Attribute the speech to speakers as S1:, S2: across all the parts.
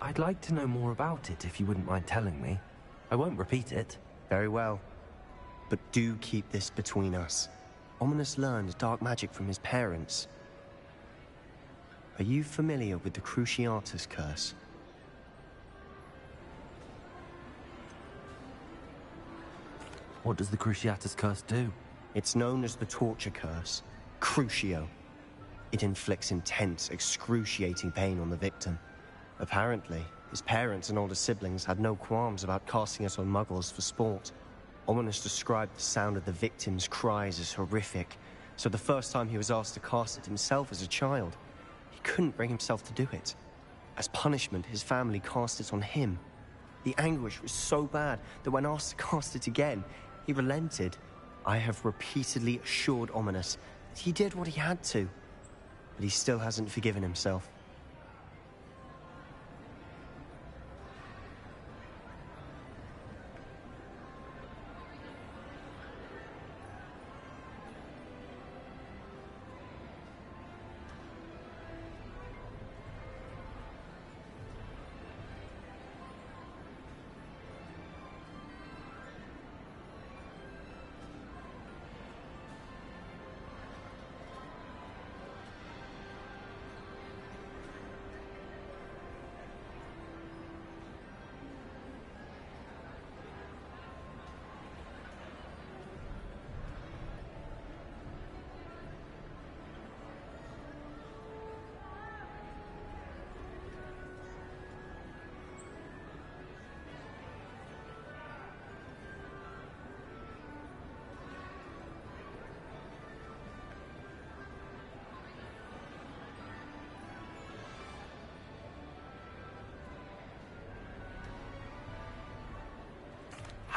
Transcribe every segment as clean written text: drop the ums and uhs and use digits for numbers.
S1: I'd like to know more about it if you wouldn't mind telling me. I won't repeat it.
S2: Very well. But do keep this between us. Ominous learned dark magic from his parents. Are you familiar with the Cruciatus curse?
S1: What does the Cruciatus curse do?
S2: It's known as the torture curse, Crucio. It inflicts intense, excruciating pain on the victim. Apparently, his parents and older siblings had no qualms about casting it on muggles for sport. Ominous described the sound of the victim's cries as horrific, so the first time he was asked to cast it himself as a child, he couldn't bring himself to do it. As punishment, his family cast it on him. The anguish was so bad that when asked to cast it again, he relented. I have repeatedly assured Ominous that he did what he had to, but he still hasn't forgiven himself.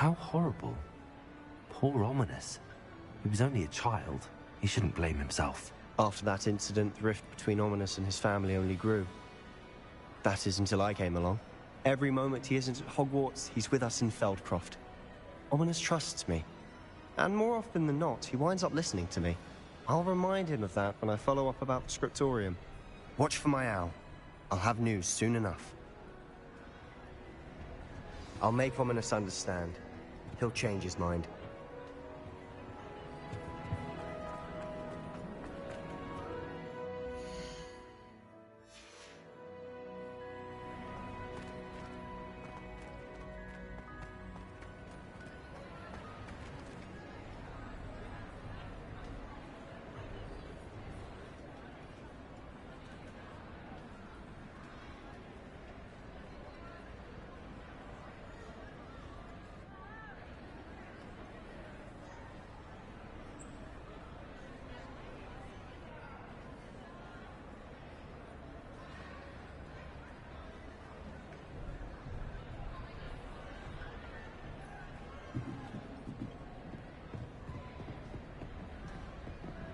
S1: How horrible. Poor Ominous. He was only a child. He shouldn't blame himself.
S2: After that incident, the rift between Ominous and his family only grew. That is until I came along. Every moment he isn't at Hogwarts, he's with us in Feldcroft. Ominous trusts me. And more often than not, he winds up listening to me. I'll remind him of that when I follow up about the scriptorium. Watch for my owl. I'll have news soon enough. I'll make Ominous understand. He'll change his mind.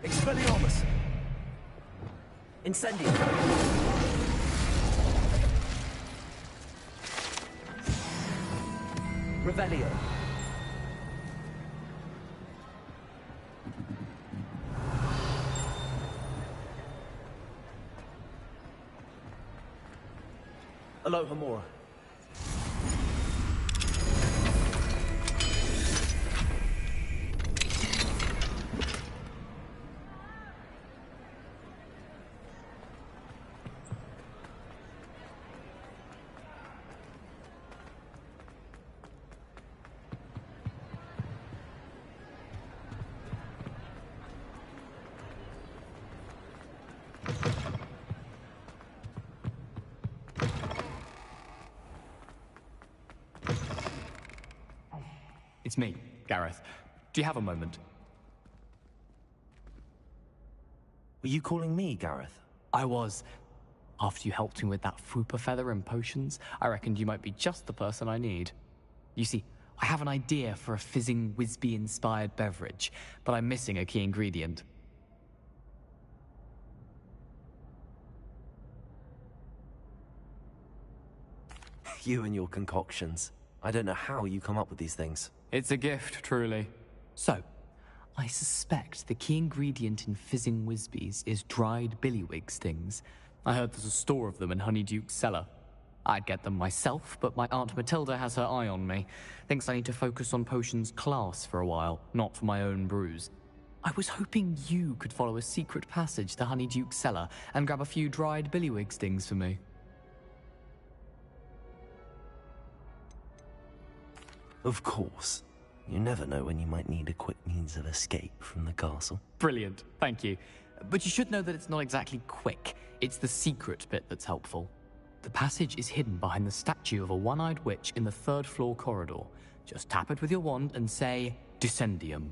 S1: Expelliarmus! Incendio! Revelio! Alohomora!
S3: It's me, Gareth. Do you have a moment?
S1: Were you calling me, Gareth?
S3: I was. After you helped me with that Fupa feather and potions, I reckoned you might be just the person I need. You see, I have an idea for a fizzing Whizbee-inspired beverage, but I'm missing a key ingredient.
S1: You and your concoctions. I don't know how you come up with these things.
S3: It's a gift, truly. So, I suspect the key ingredient in fizzing Whizbees is dried billywig stings. I heard there's a store of them in Honeyduke's cellar. I'd get them myself, but my Aunt Matilda has her eye on me. Thinks I need to focus on potions class for a while, not for my own brews. I was hoping you could follow a secret passage to Honeyduke's cellar and grab a few dried billywig stings for me.
S1: Of course. You never know when you might need a quick means of escape from the castle.
S3: Brilliant, thank you. But you should know that it's not exactly quick. It's the secret bit that's helpful. The passage is hidden behind the statue of a one-eyed witch in the third-floor corridor. Just tap it with your wand and say, Descendium.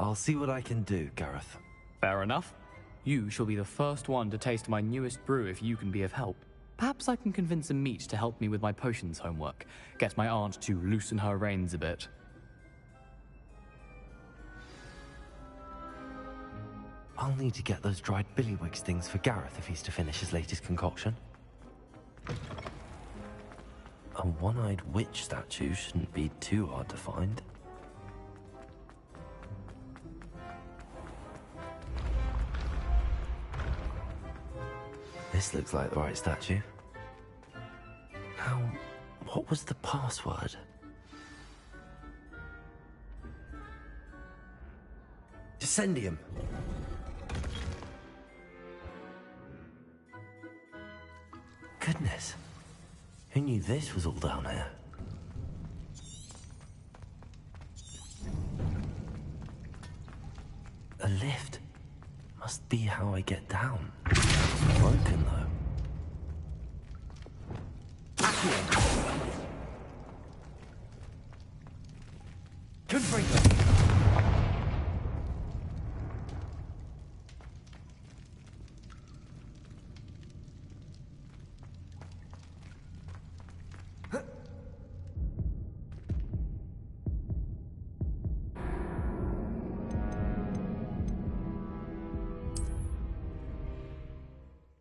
S1: I'll see what I can do, Gareth.
S3: Fair enough. You shall be the first one to taste my newest brew if you can be of help. Perhaps I can convince a meat to help me with my potions homework. Get my aunt to loosen her reins a bit.
S1: I'll need to get those dried billywig stings for Gareth if he's to finish his latest concoction. A one-eyed witch statue shouldn't be too hard to find. This looks like the right statue. Now, what was the password? Descendium. Goodness. Who knew this was all down here? A lift. Must be how I get down. It's broken, though. Confringo.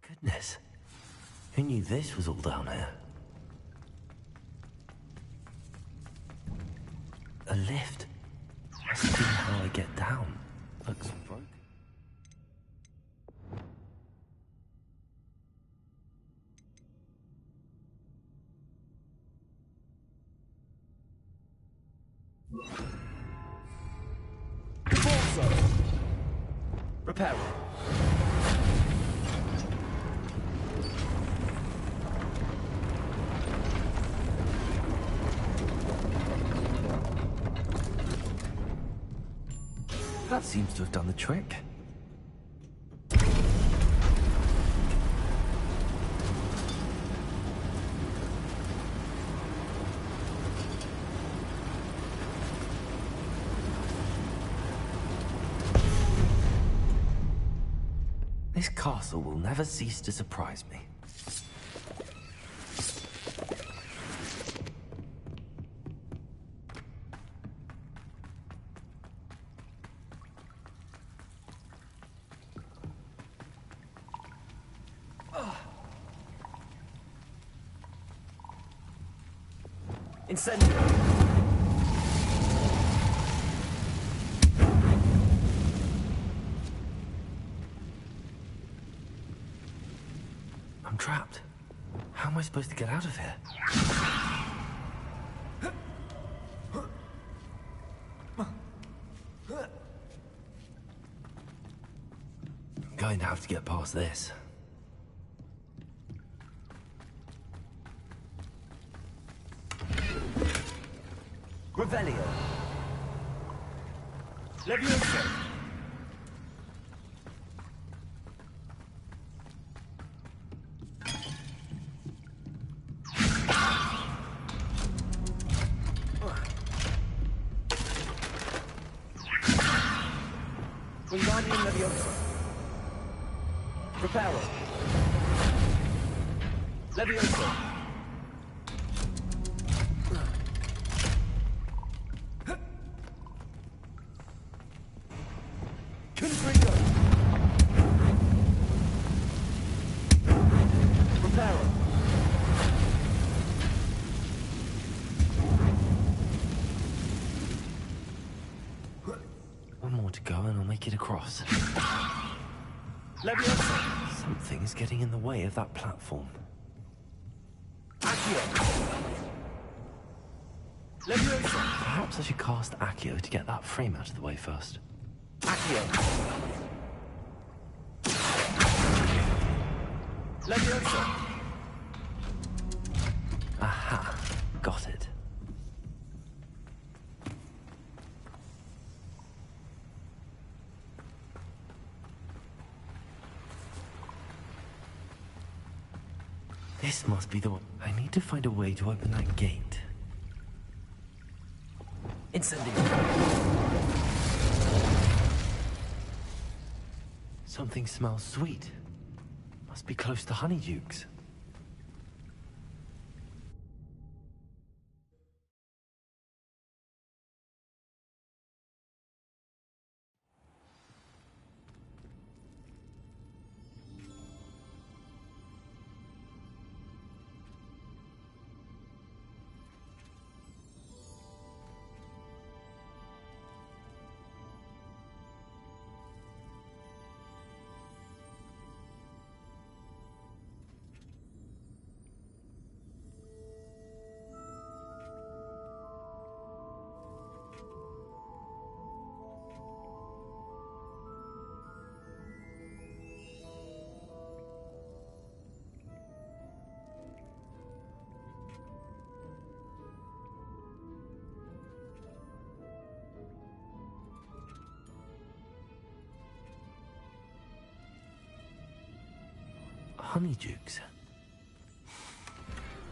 S1: Goodness. Who knew this was all down here? A lift. Must be how I get down. Looks broken. Repair it. That seems to have done the trick. This castle will never cease to surprise me. Incendio! I'm trapped. How am I supposed to get out of here? I'm going to have to get past this. Revelio. Levioso.
S4: Wingardium Leviosa. Reparo. Leviosa. Confringo. Reparo.
S1: One more to go and I'll make it across.
S4: Leviosa.
S1: Something is getting in the way of that platform.
S4: Accio. Leviosa.
S1: Perhaps I should cast Accio to get that frame out of the way first.
S4: Accio. Leviosa.
S1: Aha, got it. This must be the one. I need to find a way to open that gate. Incendiary. Something smells sweet. Must be close to Honeydukes. Honeydukes.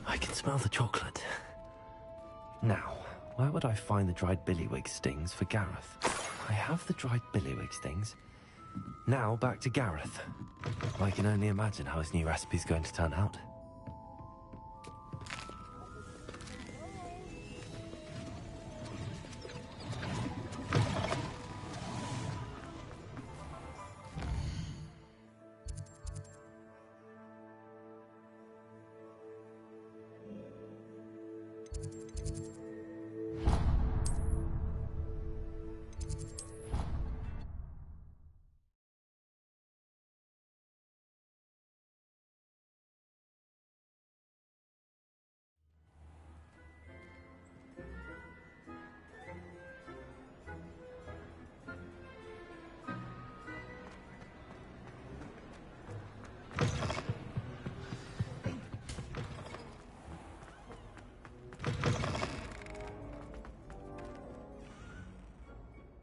S1: I can smell the chocolate. Now, where would I find the dried billywig stings for Gareth? I have the dried billywig stings. Now back to Gareth. I can only imagine how his new recipe's going to turn out.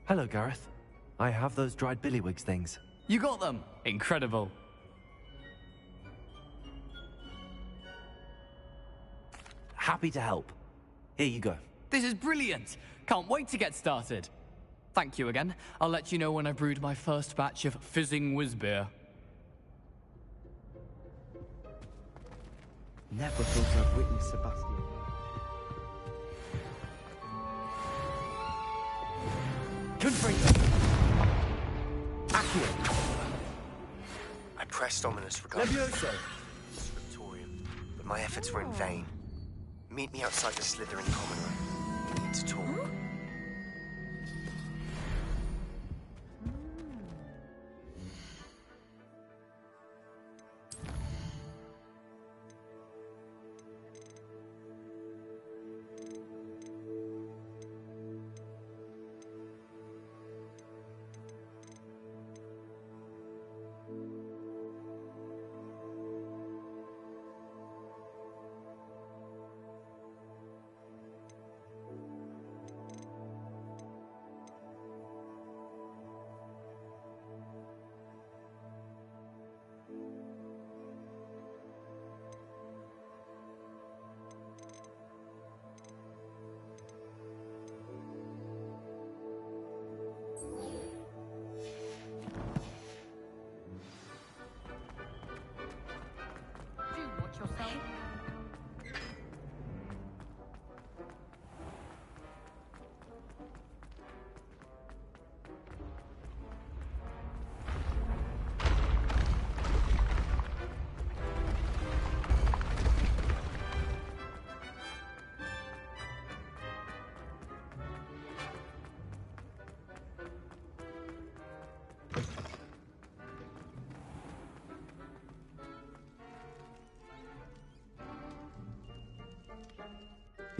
S1: Hello, Gareth. I have those dried billywig things.
S3: You got them! Incredible.
S1: Happy to help. Here you go.
S3: This is brilliant! Can't wait to get started. Thank you again. I'll let you know when I brewed my first batch of fizzing whiz-beer.
S2: Never thought I'd witness Sebastian.
S4: Confringo. Accio.
S2: I pressed ominous regarding
S4: Leviosa.
S2: the scriptorium, but my efforts were in vain. Meet me outside the Slytherin common room. We need to talk.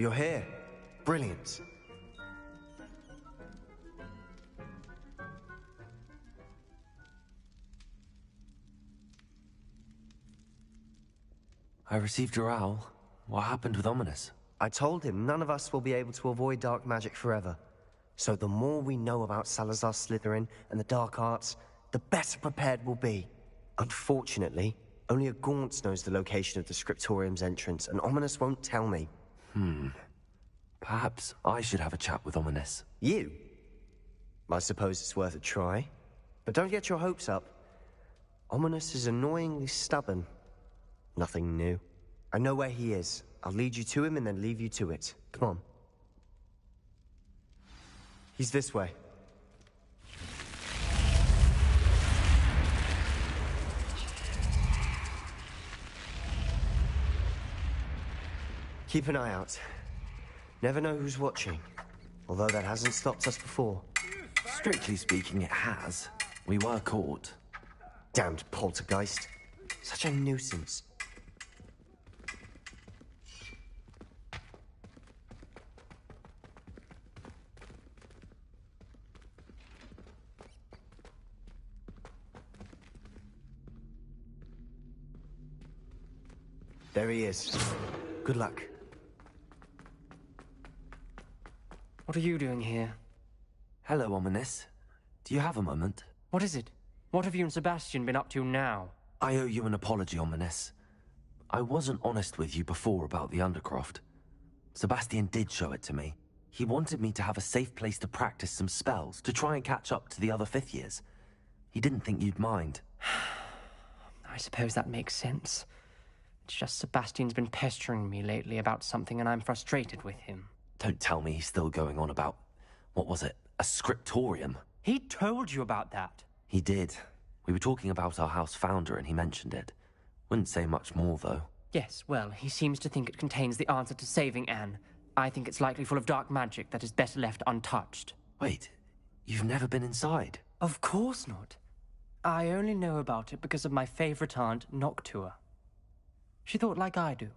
S2: You're here. Brilliant.
S1: I received your owl. What happened with Ominous?
S2: I told him none of us will be able to avoid dark magic forever. So the more we know about Salazar Slytherin and the dark arts, the better prepared we'll be. Unfortunately, only a Gaunt knows the location of the Scriptorium's entrance, and Ominous won't tell me.
S1: Perhaps I should have a chat with Ominous.
S2: You? I suppose it's worth a try. But don't get your hopes up. Ominous is annoyingly stubborn. Nothing new. I know where he is. I'll lead you to him and then leave you to it. Come on. He's this way. Keep an eye out. Never know who's watching. Although that hasn't stopped us before.
S1: Strictly speaking, it has. We were caught.
S2: Damned poltergeist. Such a nuisance. There he is. Good luck.
S5: What are you doing here?
S1: Hello, Ominous. Do you have a moment?
S5: What is it? What have you and Sebastian been up to now?
S1: I owe you an apology, Ominous. I wasn't honest with you before about the Undercroft. Sebastian did show it to me. He wanted me to have a safe place to practice some spells, to try and catch up to the other fifth years. He didn't think you'd mind.
S5: I suppose that makes sense. It's just Sebastian's been pestering me lately about something and I'm frustrated with him.
S1: Don't tell me he's still going on about, what was it, a scriptorium?
S5: He told you about that.
S1: He did. We were talking about our house founder and he mentioned it. Wouldn't say much more, though.
S5: Yes, well, he seems to think it contains the answer to saving Anne. I think it's likely full of dark magic that is better left untouched.
S1: Wait, you've never been inside?
S5: Of course not. I only know about it because of my favorite aunt, Noctua. She thought like I do.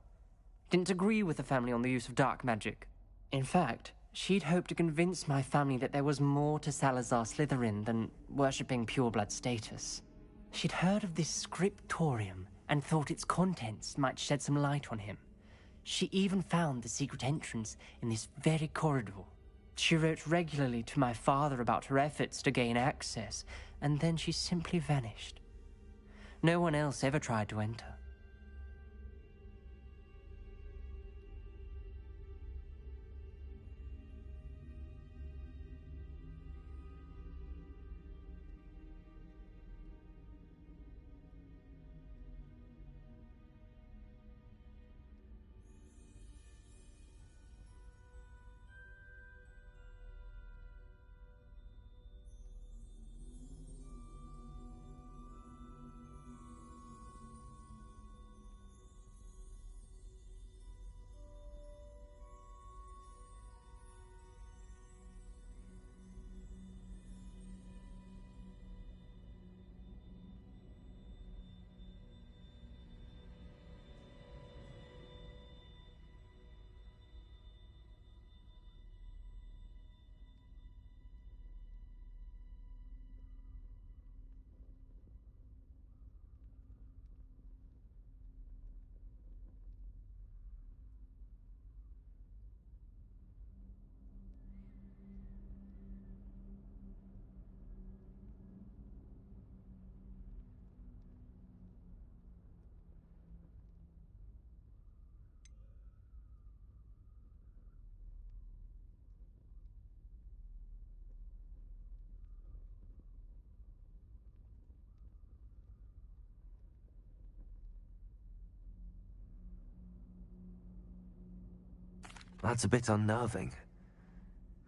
S5: Didn't agree with the family on the use of dark magic. In fact, she'd hoped to convince my family that there was more to Salazar Slytherin than worshipping pureblood status. She'd heard of this scriptorium and thought its contents might shed some light on him. She even found the secret entrance in this very corridor. She wrote regularly to my father about her efforts to gain access, and then she simply vanished. No one else ever tried to enter.
S1: That's a bit unnerving.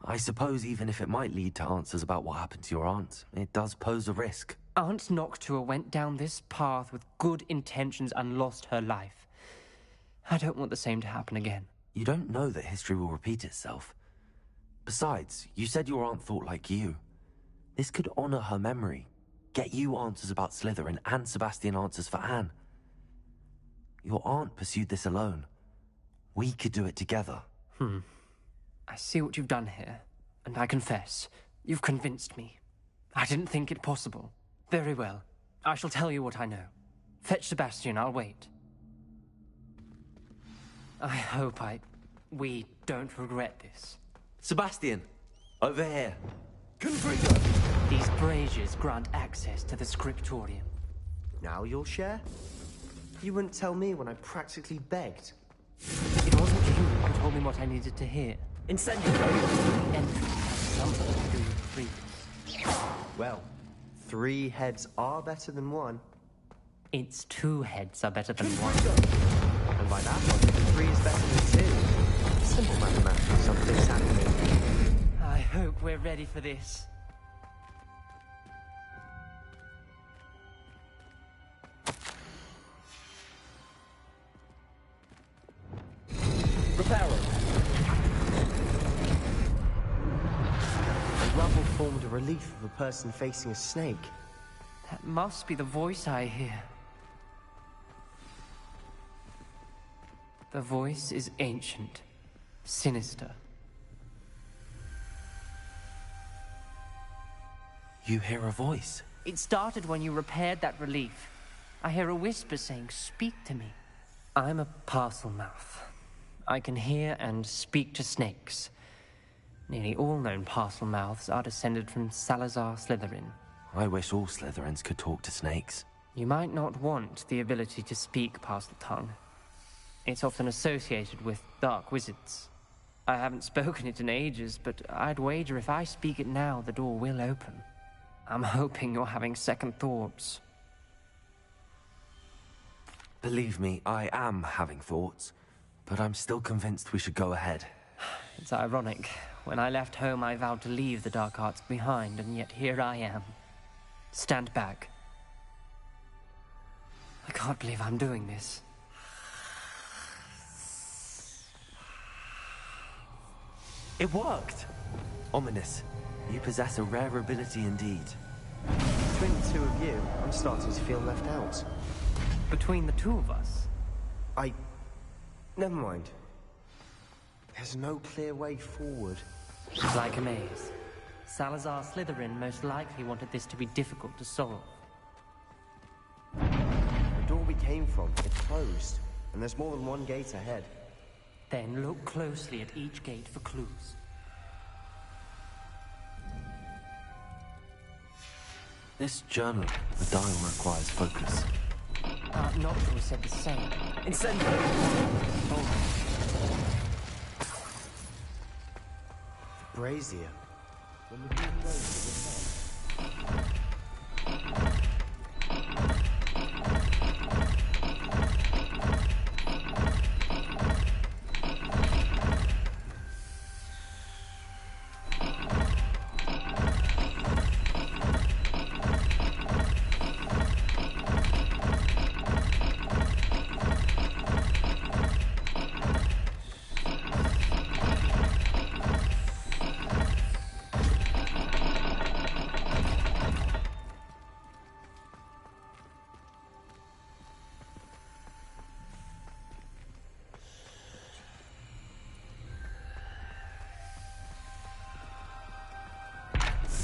S1: I suppose even if it might lead to answers about what happened to your aunt, it does pose a risk.
S5: Aunt Noctua went down this path with good intentions and lost her life. I don't want the same to happen again.
S1: You don't know that history will repeat itself. Besides, you said your aunt thought like you. This could honor her memory, get you answers about Slytherin and Sebastian answers for Anne. Your aunt pursued this alone. We could do it together.
S5: I see what you've done here, and I confess, you've convinced me. I didn't think it possible. Very well. I shall tell you what I know. Fetch Sebastian, I'll wait. I hope we don't regret this.
S1: Sebastian, over here.
S4: Confringo!
S5: These braziers grant access to the scriptorium.
S2: Now you'll share? You wouldn't tell me when I practically begged.
S5: It wasn't you who told me what I needed to hear.
S4: Incendiary!
S5: Entry has something to do with freedom.
S2: Well, 3 heads are better than 1.
S5: Its 2 heads are better than 1.
S2: And by that logic, 3 is better than 2. Simple mathematics, something's happening.
S5: I hope we're ready for this.
S4: Reparo!
S2: The rubble formed a relief of a person facing a snake.
S5: That must be the voice I hear. The voice is ancient, sinister.
S1: You hear a voice.
S5: It started when you repaired that relief. I hear a whisper saying, "Speak to me." I'm a parcel mouth. I can hear and speak to snakes. Nearly all known parcel mouths are descended from Salazar Slytherin.
S1: I wish all Slytherins could talk to snakes.
S5: You might not want the ability to speak parcel tongue. It's often associated with dark wizards. I haven't spoken it in ages, but I'd wager if I speak it now, the door will open. I'm hoping you're having second thoughts.
S1: Believe me, I am having thoughts, but I'm still convinced we should go ahead.
S5: It's ironic. When I left home, I vowed to leave the dark arts behind, and yet here I am. Stand back. I can't believe I'm doing this.
S1: It worked! Ominous. You possess a rare ability indeed.
S2: Between the 2 of you, I'm starting to feel left out.
S5: Between the 2 of us,
S2: Never mind. There's no clear way forward.
S5: it's like a maze. Salazar Slytherin most likely wanted this to be difficult to solve.
S2: The door we came from, it closed. And there's more than 1 gate ahead.
S5: Then look closely at each gate for clues.
S1: This journal, the dial requires focus.
S5: Noctua said the same.
S4: Incendiary!
S2: Brazier.
S4: When the door closes, it will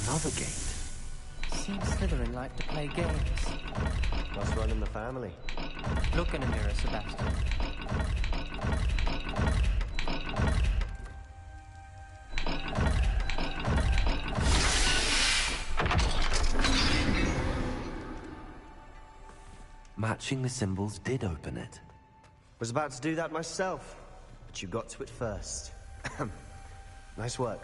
S1: Another gate.
S5: Seems Slytherin like to play games.
S2: Must run in the family.
S5: Look in a mirror, Sebastian.
S1: Matching the symbols did open it.
S2: Was about to do that myself, but you got to it first. Nice work.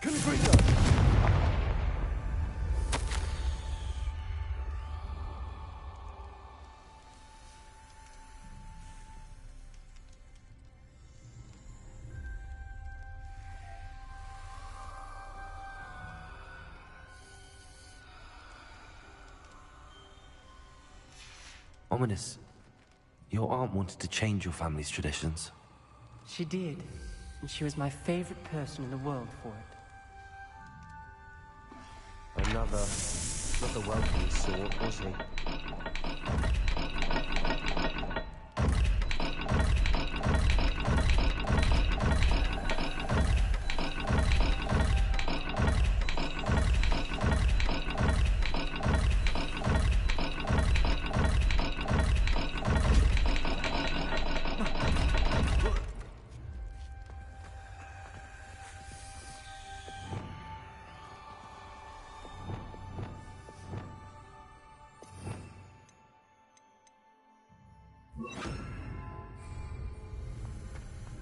S4: Confringo!
S1: Ominous. Your aunt wanted to change your family's traditions.
S5: She did. and she was my favorite person in the world for it.
S2: Another, not the welcoming sort, was he?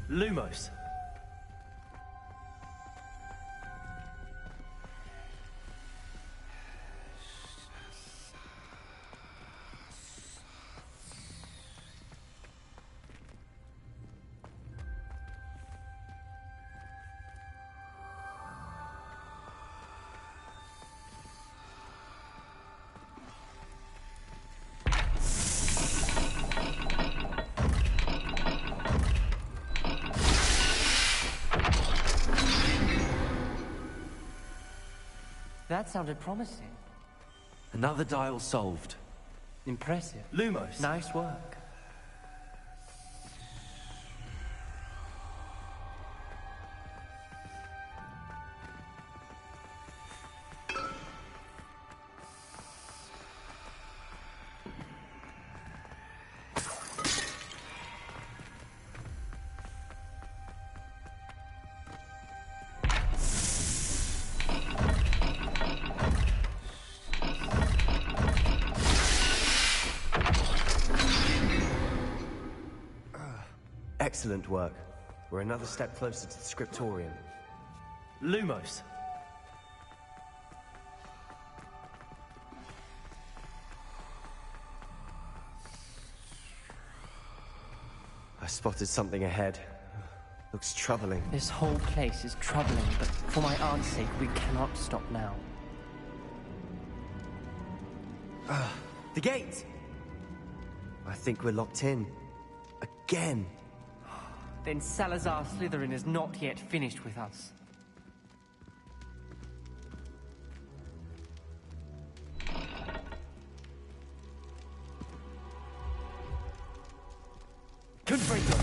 S1: Lumos.
S5: That sounded promising.
S1: Another dial solved.
S5: Impressive.
S1: Lumos.
S5: Nice work.
S2: Excellent work. We're another step closer to the scriptorium.
S1: Lumos.
S2: I spotted something ahead. Looks troubling.
S5: This whole place is troubling, but for my aunt's sake, we cannot stop now.
S2: The gate! I think we're locked in. Again.
S5: Then Salazar Slytherin is not yet finished with us.
S1: Confringo.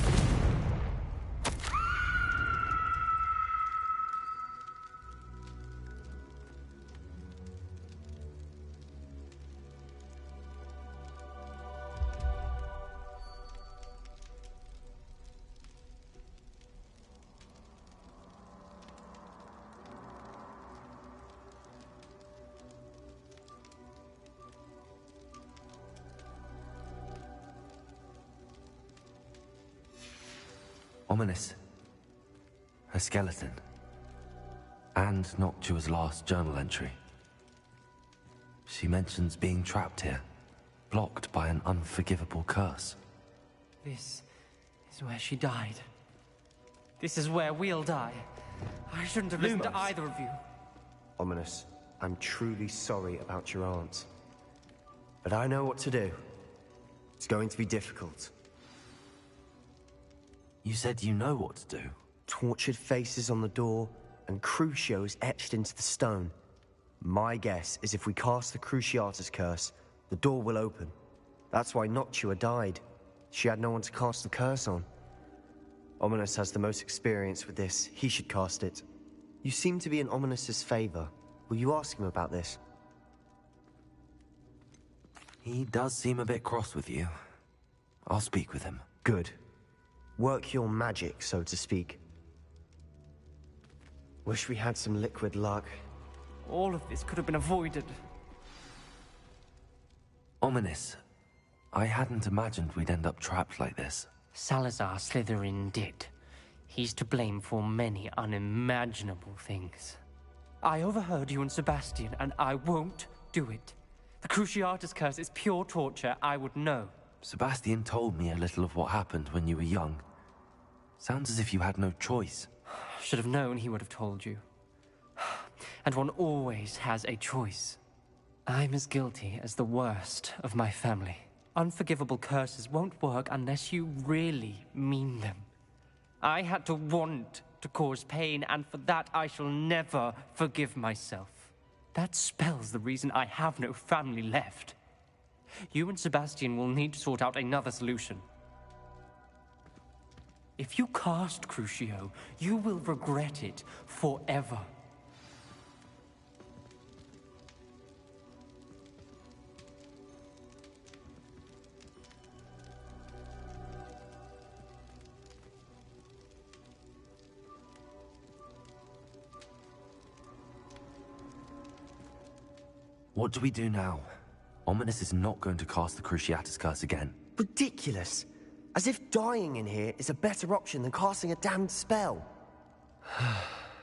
S1: Ominous. A skeleton. And Noctua's last journal entry. She mentions being trapped here, blocked by an unforgivable curse.
S5: This is where she died. This is where we'll die. I shouldn't have listened to
S1: Lumos.
S5: either of you.
S2: Ominous, I'm truly sorry about your aunt. But I know what to do. It's going to be difficult.
S1: You said you know what to do.
S2: Tortured faces on the door, and Crucio is etched into the stone. My guess is if we cast the Cruciatus curse, the door will open. That's why Noctua died. She had no one to cast the curse on. Ominous has the most experience with this. He should cast it. You seem to be in Ominous's favor. Will you ask him about this?
S1: He does seem a bit cross with you. I'll speak with him.
S2: Good. Work your magic, so to speak. Wish we had some liquid luck.
S5: All of this could have been avoided.
S1: Ominous. I hadn't imagined we'd end up trapped like this.
S5: Salazar Slytherin did. He's to blame for many unimaginable things. I overheard you and Sebastian, and I won't do it. The Cruciatus curse is pure torture. I would know.
S1: Sebastian told me a little of what happened when you were young. Sounds as if you had no choice.
S5: Should have known he would have told you. And one always has a choice. I'm as guilty as the worst of my family. Unforgivable curses won't work unless you really mean them. I had to want to cause pain, and for that I shall never forgive myself. That spell's the reason I have no family left. You and Sebastian will need to sort out another solution. If you cast Crucio, you will regret it forever.
S1: What do we do now? Ominous is not going to cast the Cruciatus Curse again.
S2: Ridiculous! As if dying in here is a better option than casting a damned spell.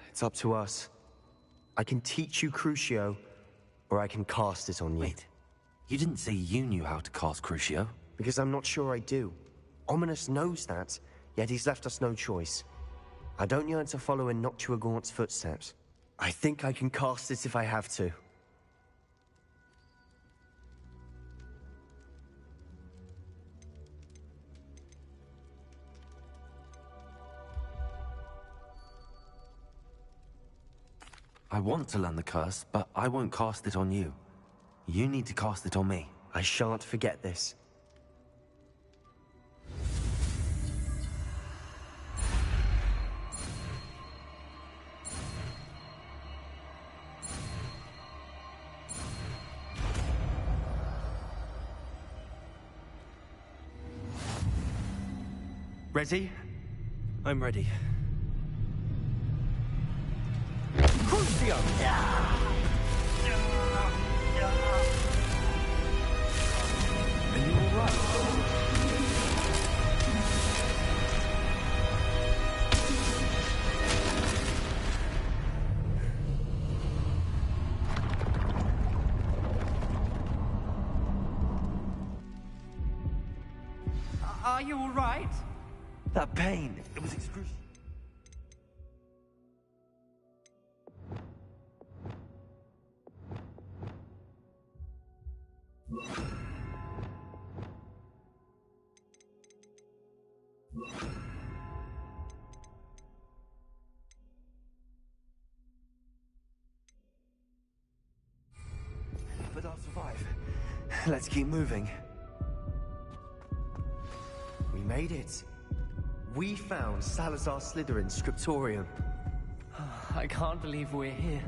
S2: It's up to us. I can teach you Crucio, or I can cast it on you.
S1: Wait, you didn't say you knew how to cast Crucio?
S2: Because I'm not sure I do. Ominous knows that, yet he's left us no choice. I don't yearn to follow in Noctua Gaunt's footsteps. I think I can cast it if I have to.
S1: I want to learn the curse, but I won't cast it on you. You need to cast it on me.
S2: I shan't forget this.
S1: Ready? I'm ready.
S2: Crucio!
S1: Are you alright?
S5: Are you all right?
S1: That pain, it was excruciating. But I'll survive. Let's keep moving.
S2: We made it. We found Salazar Slytherin's scriptorium.
S5: I can't believe we're here.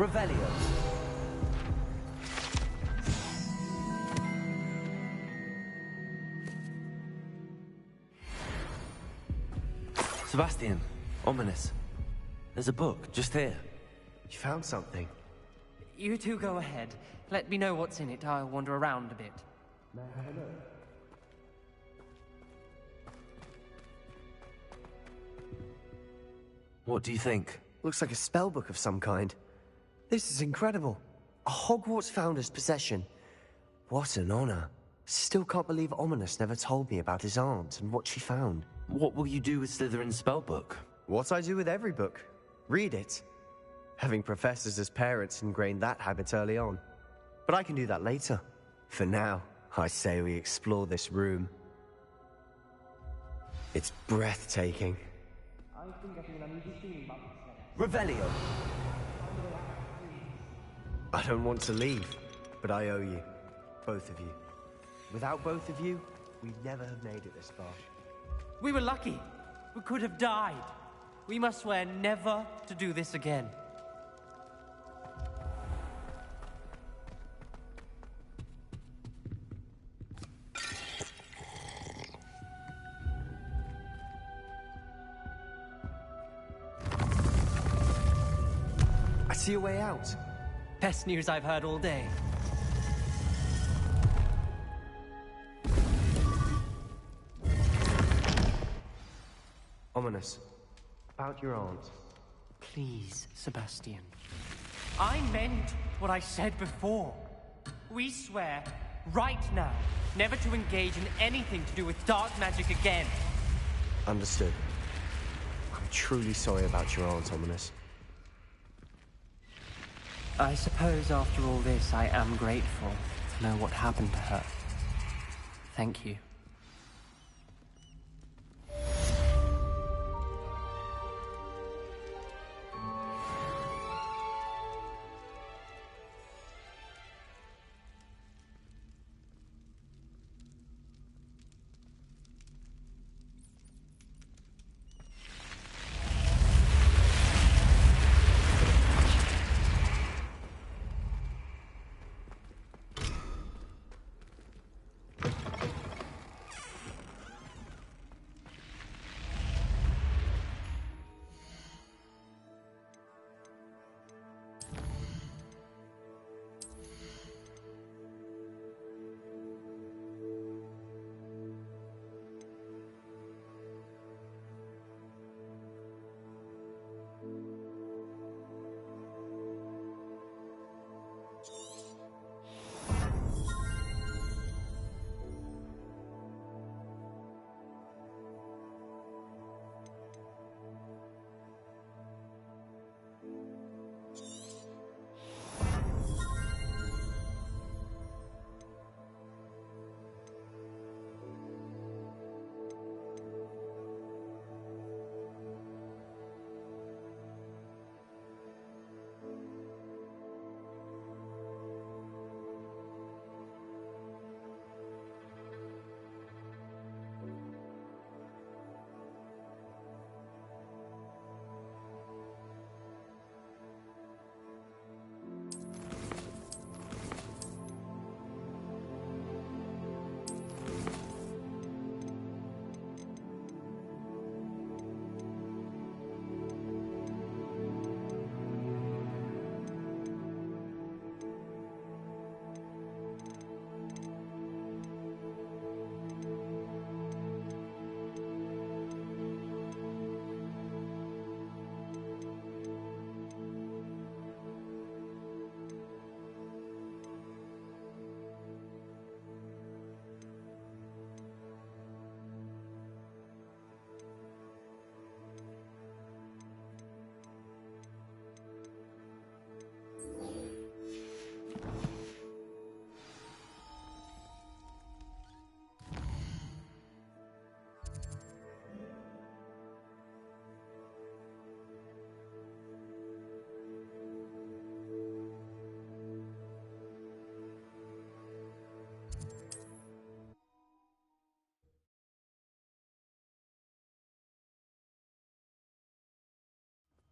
S1: Revelio. Sebastian, ominous. There's a book just here.
S2: You found something.
S5: You two go ahead. Let me know what's in it. I'll wander around a bit.
S1: What do you think?
S2: Looks like a spell book of some kind. This is incredible. A Hogwarts founder's possession. What an honor. Still can't believe Ominous never told me about his aunt and what she found.
S1: What will you do with Slytherin's spellbook?
S2: What I do with every book. Read it. Having professors as parents ingrained that habit early on. But I can do that later. For now, I say we explore this room. It's breathtaking.
S1: Revelio.
S2: I don't want to leave, but I owe you. Both of you. Without both of you, we'd never have made it this far.
S5: We were lucky. We could have died. We must swear never to do this again.
S2: I see a way out.
S5: Best news I've heard all day.
S2: Ominous. About your aunt.
S5: Please, Sebastian. I meant what I said before. We swear, right now, never to engage in anything to do with dark magic again.
S2: Understood. I'm truly sorry about your aunt, Ominous.
S5: I suppose after all this, I am grateful to know what happened to her. Thank you.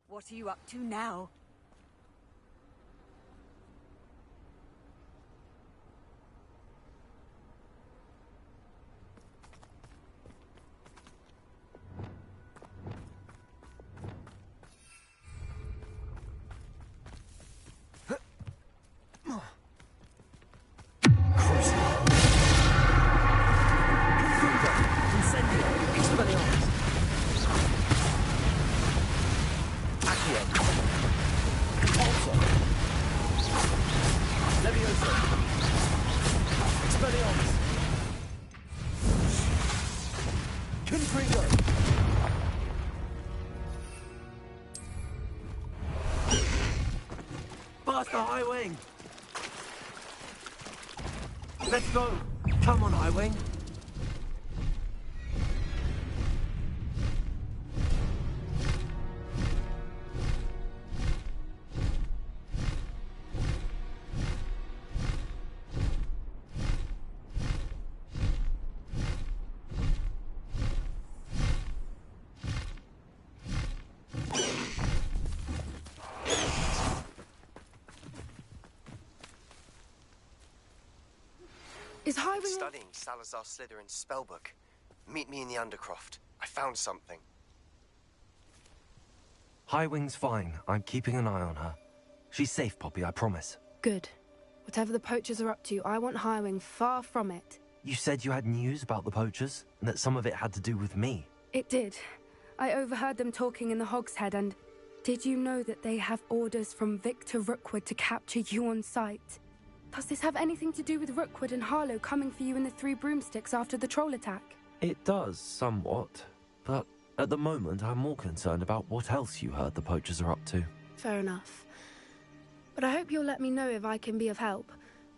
S6: What are you up to now?
S1: Expelliarmus! Confringo! Faster, High Wing! Let's go! Come on, High Wing!
S6: Is Highwing...
S2: Studying Salazar Slytherin's spellbook. Meet me in the Undercroft. I found something.
S1: High Wing's fine. I'm keeping an eye on her. She's safe, Poppy, I promise.
S6: Good. Whatever the poachers are up to, I want Highwing far from it.
S1: You said you had news about the poachers, and that some of it had to do with me.
S6: It did. I overheard them talking in the Hogshead, and... Did you know that they have orders from Victor Rookwood to capture you on sight? Does this have anything to do with Rookwood and Harlow coming for you in the Three Broomsticks after the troll attack?
S1: It does, somewhat. But at the moment, I'm more concerned about what else you heard the poachers are up to.
S6: Fair enough. But I hope you'll let me know if I can be of help,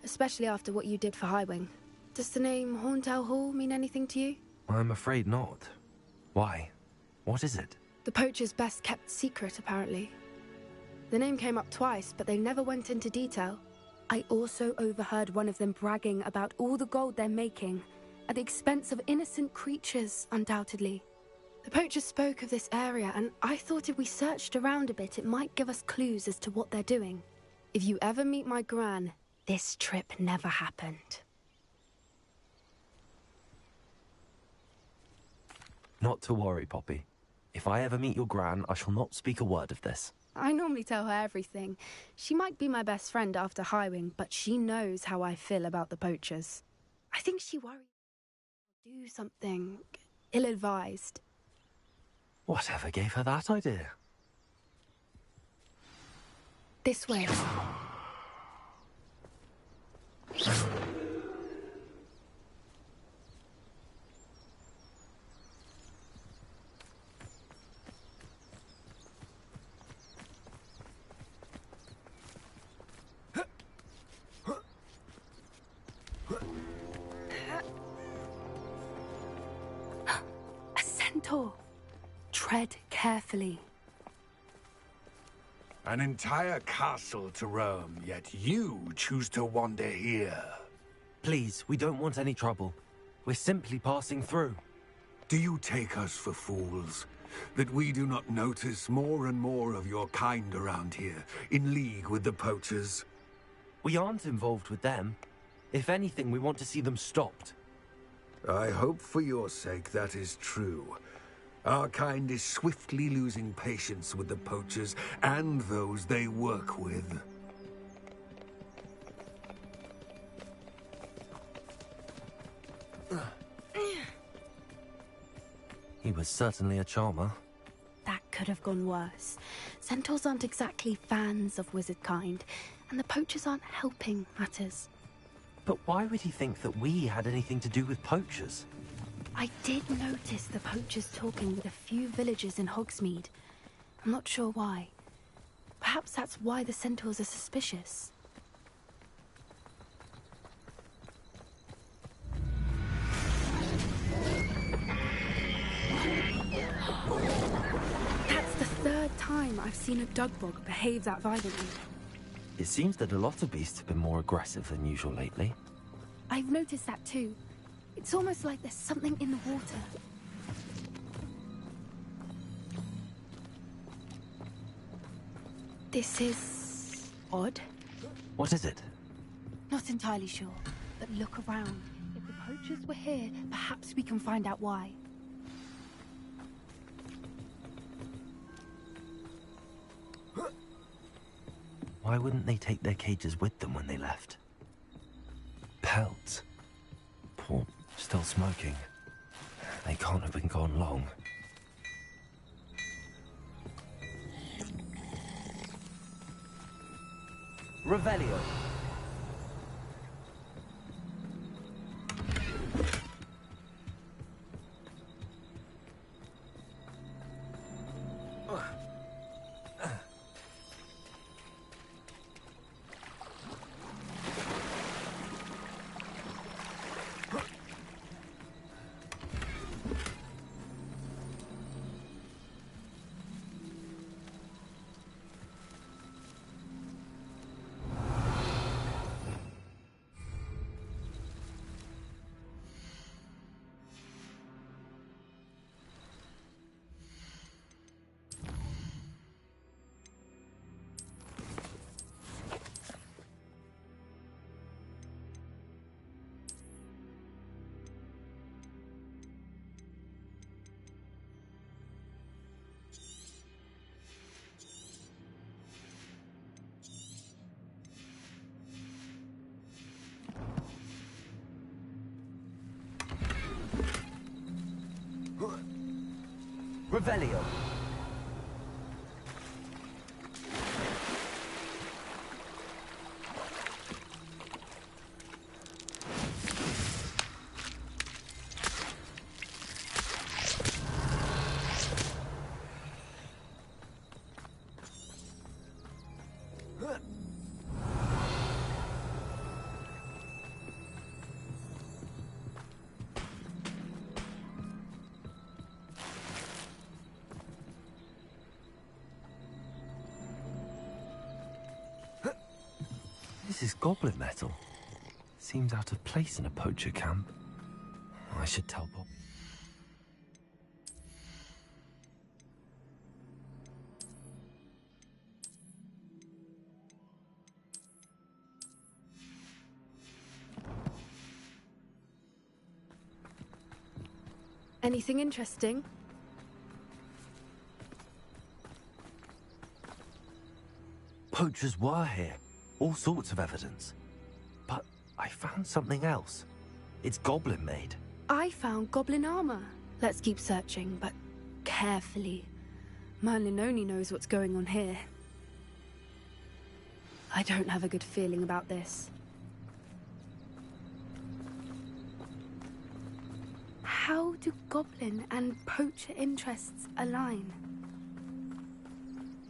S6: especially after what you did for Highwing. Does the name Horntail Hall mean anything to you?
S1: I'm afraid not. Why? What is it?
S6: The poachers' best kept secret, apparently. The name came up twice, but they never went into detail. I also overheard one of them bragging about all the gold they're making, at the expense of innocent creatures, undoubtedly. The poachers spoke of this area, and I thought if we searched around a bit, it might give us clues as to what they're doing. If you ever meet my gran, this trip never happened.
S1: Not to worry, Poppy. If I ever meet your gran, I shall not speak a word of this.
S6: I normally tell her everything. She might be my best friend after Highwing, but she knows how I feel about the poachers. I think she worries I'll do something ill-advised.
S1: Whatever gave her that idea?
S6: This way. Tread carefully.
S7: An entire castle to roam, yet you choose to wander here.
S1: Please, we don't want any trouble. We're simply passing through.
S7: Do you take us for fools? That we do not notice more and more of your kind around here, in league with the poachers?
S1: We aren't involved with them. If anything, we want to see them stopped.
S7: I hope for your sake that is true. Our kind is swiftly losing patience with the poachers and those they work with.
S1: He was certainly a charmer.
S6: That could have gone worse. Centaurs aren't exactly fans of wizard kind, and the poachers aren't helping matters.
S1: But why would he think that we had anything to do with poachers?
S6: I did notice the poachers talking with a few villagers in Hogsmeade. I'm not sure why. Perhaps that's why the centaurs are suspicious. That's the third time I've seen a dugbog behave that violently.
S1: It seems that a lot of beasts have been more aggressive than usual lately.
S6: I've noticed that too. It's almost like there's something in the water. This is odd.
S1: What is it?
S6: Not entirely sure, but look around. If the poachers were here, perhaps we can find out why.
S1: Why wouldn't they take their cages with them when they left? Pelts. Poor, still smoking. They can't have been gone long. Revelio. Revelio. This is goblin metal. Seems out of place in a poacher camp. I should tell Bob.
S6: Anything interesting?
S1: Poachers were here. All sorts of evidence. But I found something else. It's goblin made.
S6: I found goblin armor. Let's keep searching, but carefully. Merlin only knows what's going on here. I don't have a good feeling about this. How do goblin and poacher interests align?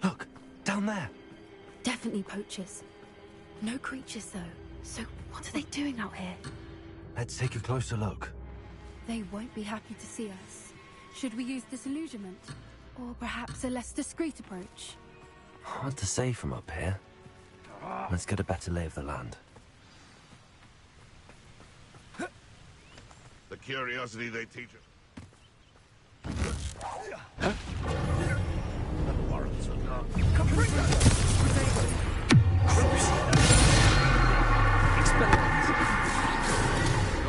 S1: Look, down there.
S6: Definitely poachers. No creatures, though. So what are they doing out here?
S1: Let's take a closer look.
S6: They won't be happy to see us. Should we use disillusionment? Or perhaps a less discreet approach?
S1: Hard to say from up here. Let's get a better lay of the land.
S8: The curiosity they teach us. Warrants are gone. You'll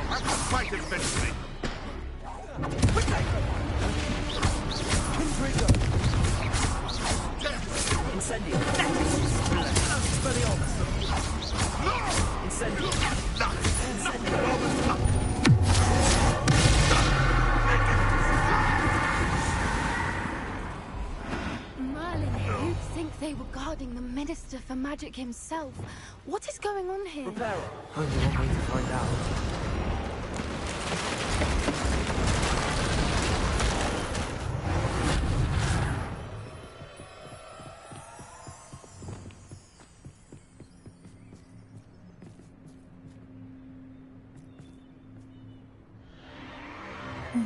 S8: have to fight eventually.
S9: Incendio. Incendio.
S6: Merlin, you'd think they were guarding the Minister for Magic himself. What is going on here?
S1: Only one way to find out.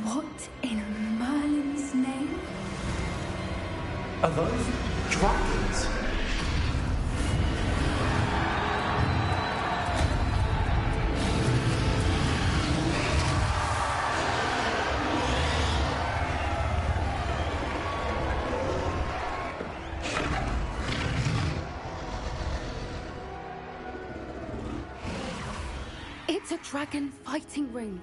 S6: What in Merlin's name?
S1: Are those dragons?
S6: It's a dragon fighting ring.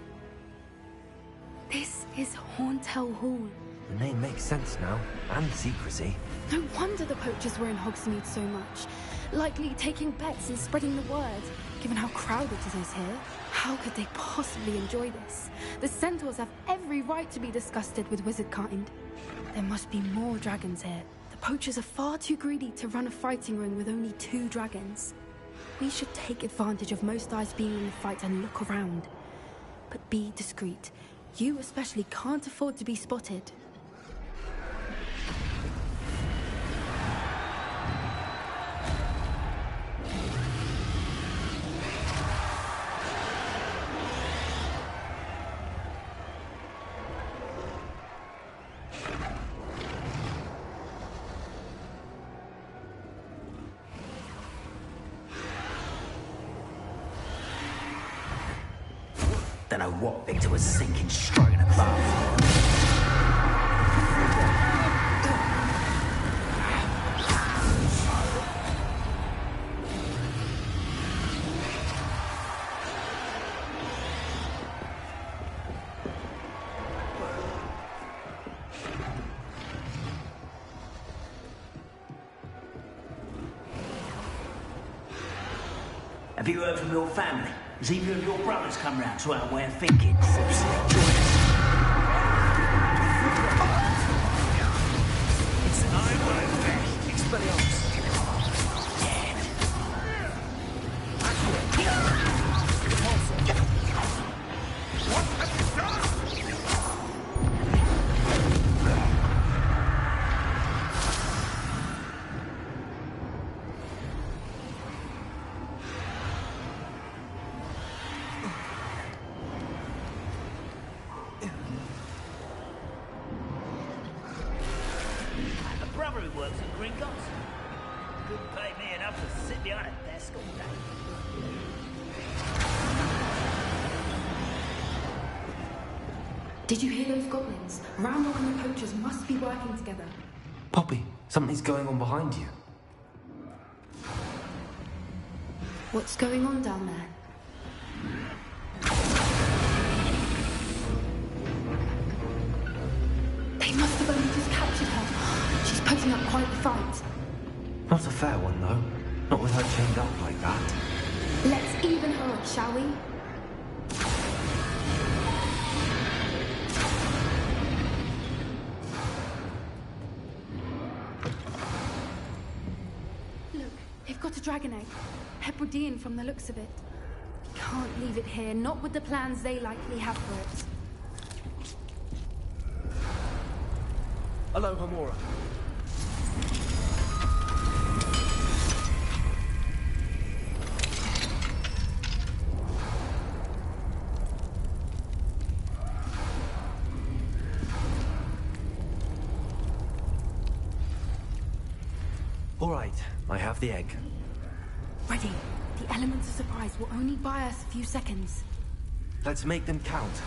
S6: This is Hauntel Hall.
S1: The name makes sense now, and secrecy.
S6: No wonder the poachers were in Hogsmeade so much. Likely taking bets and spreading the word, given how crowded it is here. How could they possibly enjoy this? The centaurs have every right to be disgusted with wizard kind. There must be more dragons here. The poachers are far too greedy to run a fighting ring with only 2 dragons. We should take advantage of most eyes being in the fight and look around. But be discreet. You especially can't afford to be spotted.
S9: Don't know what Victor was sinking, struggling above. Have you heard from your family? Has either of your brothers come round to our way of thinking? Join us.
S6: Did you hear those goblins? Roundlock and the poachers must be working together.
S1: Poppy, something's going on behind you.
S6: What's going on down there? They must have only just captured her. She's putting up quite the fight.
S1: Not a fair one, though. Not with her chained up like that.
S6: Let's even her up, shall we? Look, they've got a dragon egg. Hebridean from the looks of it. Can't leave it here, not with the plans they likely have for it.
S4: Hello, Hamura.
S1: All right, I have the egg.
S6: Ready. The elements of surprise will only buy us a few seconds.
S1: Let's make them count.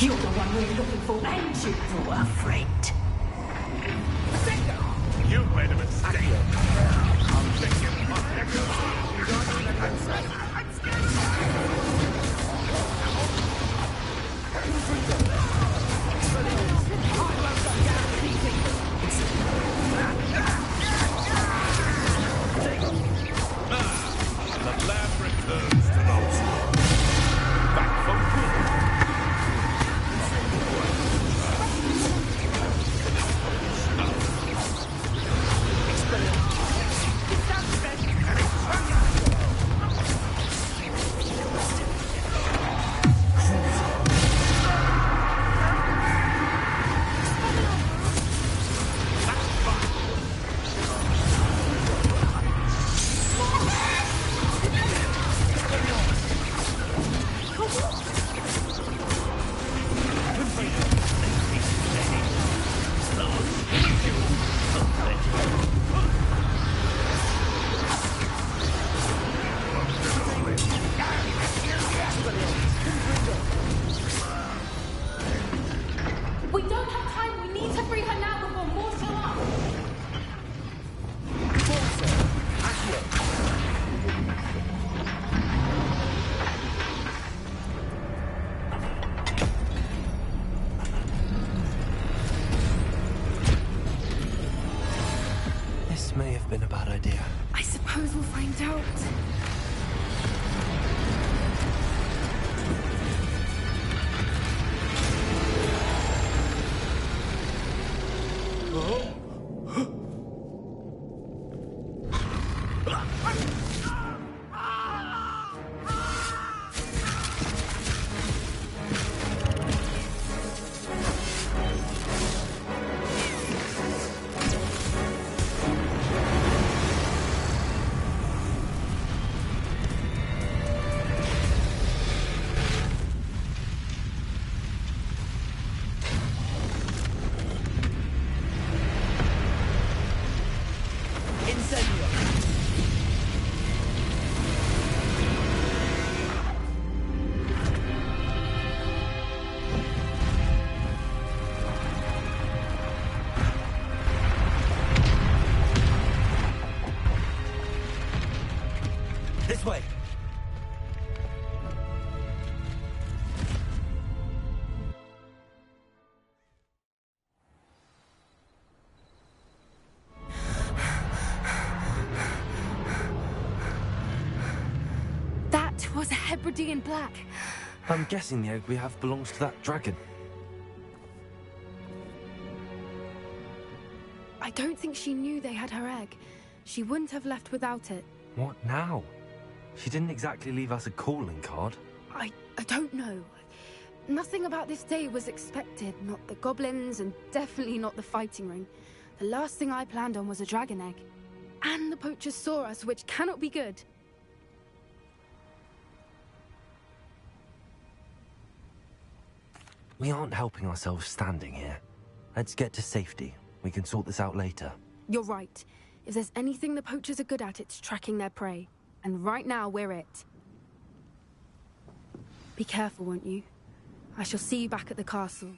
S10: You're the one we're looking for, ain't you, poor friend?
S8: You made a mistake. I'll take you the lab returns to those back from
S6: We don't have time. We need to free her now before more show up.
S1: This may have been a bad idea.
S6: I suppose we'll find out. Hebridean black.
S1: I'm guessing the egg we have belongs to that dragon.
S6: I don't think she knew they had her egg. She wouldn't have left without it.
S1: What now? She didn't exactly leave us a calling card.
S6: I don't know. Nothing about this day was expected. Not the goblins, and definitely not the fighting ring. The last thing I planned on was a dragon egg. And the poachers saw us, which cannot be good.
S1: We aren't helping ourselves standing here. Let's get to safety. We can sort this out later.
S6: You're right. If there's anything the poachers are good at, it's tracking their prey. And right now, we're it. Be careful, won't you? I shall see you back at the castle.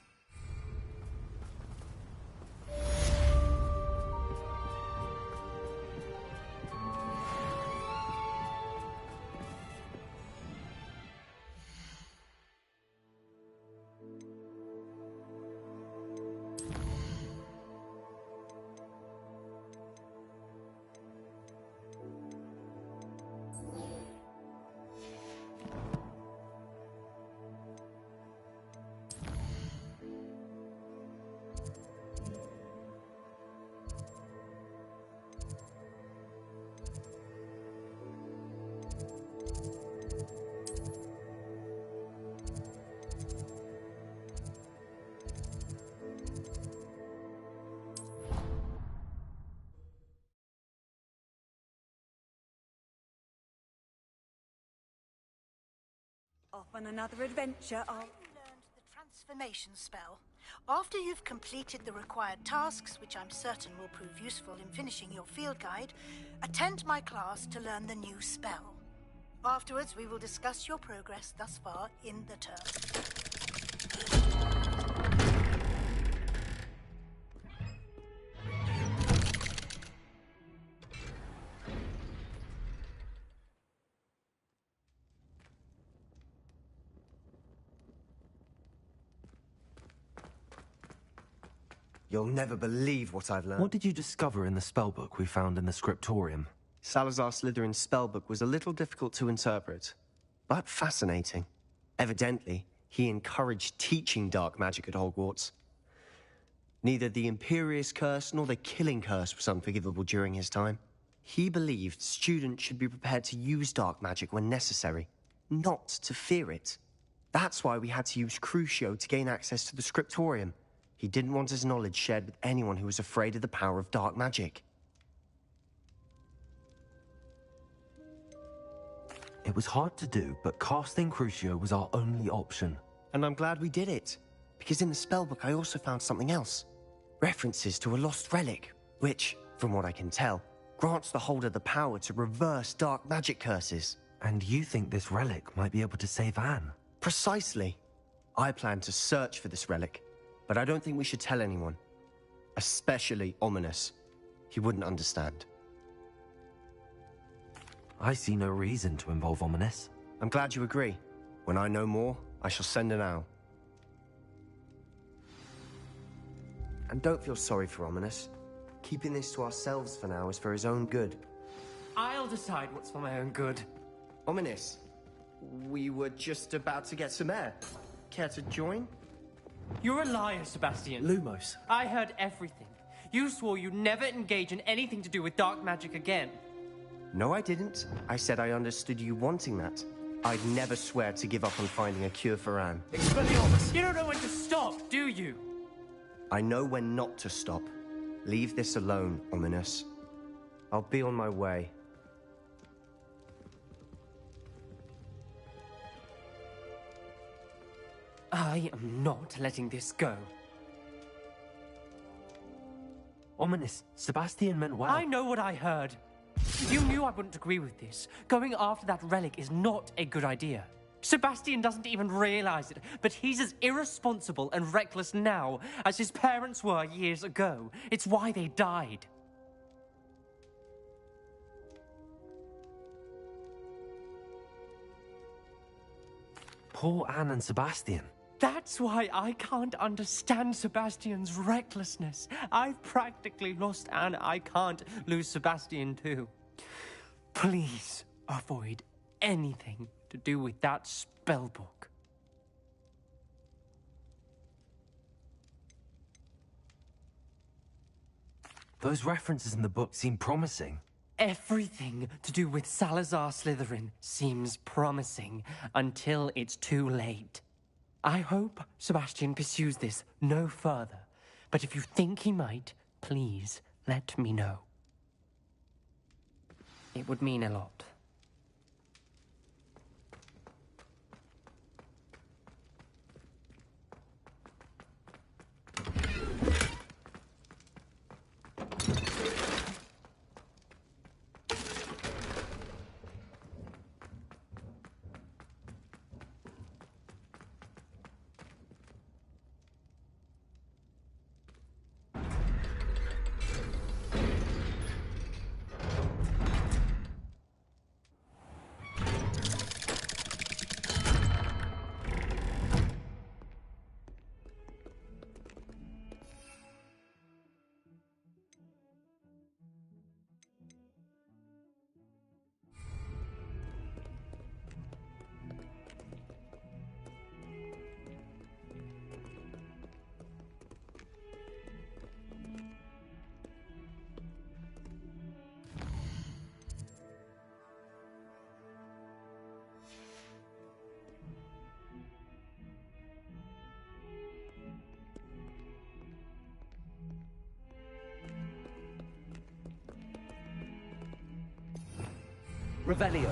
S10: Off on another adventure, I'll...
S11: learned the transformation spell. After you've completed the required tasks, which I'm certain will prove useful in finishing your field guide, attend my class to learn the new spell. Afterwards, we will discuss your progress thus far in the term.
S2: You'll never believe what I've learned.
S1: What did you discover in the spellbook we found in the scriptorium?
S2: Salazar Slytherin's spellbook was a little difficult to interpret, but fascinating. Evidently, he encouraged teaching dark magic at Hogwarts. Neither the Imperious Curse nor the Killing Curse was unforgivable during his time. He believed students should be prepared to use dark magic when necessary, not to fear it. That's why we had to use Crucio to gain access to the scriptorium. He didn't want his knowledge shared with anyone who was afraid of the power of dark magic.
S1: It was hard to do, but casting Crucio was our only option.
S2: And I'm glad we did it, because in the spellbook I also found something else. References to a lost relic, which, from what I can tell, grants the holder the power to reverse dark magic curses.
S1: And you think this relic might be able to save Anne?
S2: Precisely. I plan to search for this relic, but I don't think we should tell anyone. Especially Ominous. He wouldn't understand.
S1: I see no reason to involve Ominous.
S2: I'm glad you agree. When I know more, I shall send an owl. And don't feel sorry for Ominous. Keeping this to ourselves for now is for his own good.
S5: I'll decide what's for my own good.
S2: Ominous, we were just about to get some air. Care to join?
S5: You're a liar, Sebastian.
S2: Lumos.
S5: I heard everything. You swore you'd never engage in anything to do with dark magic again.
S2: No, I didn't. I said I understood you wanting that. I'd never swear to give up on finding a cure for Anne.
S5: Expelliarmus! You don't know when to stop, do you?
S2: I know when not to stop. Leave this alone, Ominous. I'll be on my way.
S5: I am not letting this go.
S1: Ominous, Sebastian meant well.
S5: I know what I heard. You knew I wouldn't agree with this. Going after that relic is not a good idea. Sebastian doesn't even realize it, but he's as irresponsible and reckless now as his parents were years ago. It's why they died.
S1: Poor Anne and Sebastian.
S5: That's why I can't understand Sebastian's recklessness. I've practically lost Anne. I can't lose Sebastian too. Please avoid anything to do with that spell book.
S1: Those references in the book seem promising.
S5: Everything to do with Salazar Slytherin seems promising until it's too late. I hope Sebastian pursues this no further, but if you think he might, please let me know. It would mean a lot.
S1: Revelio.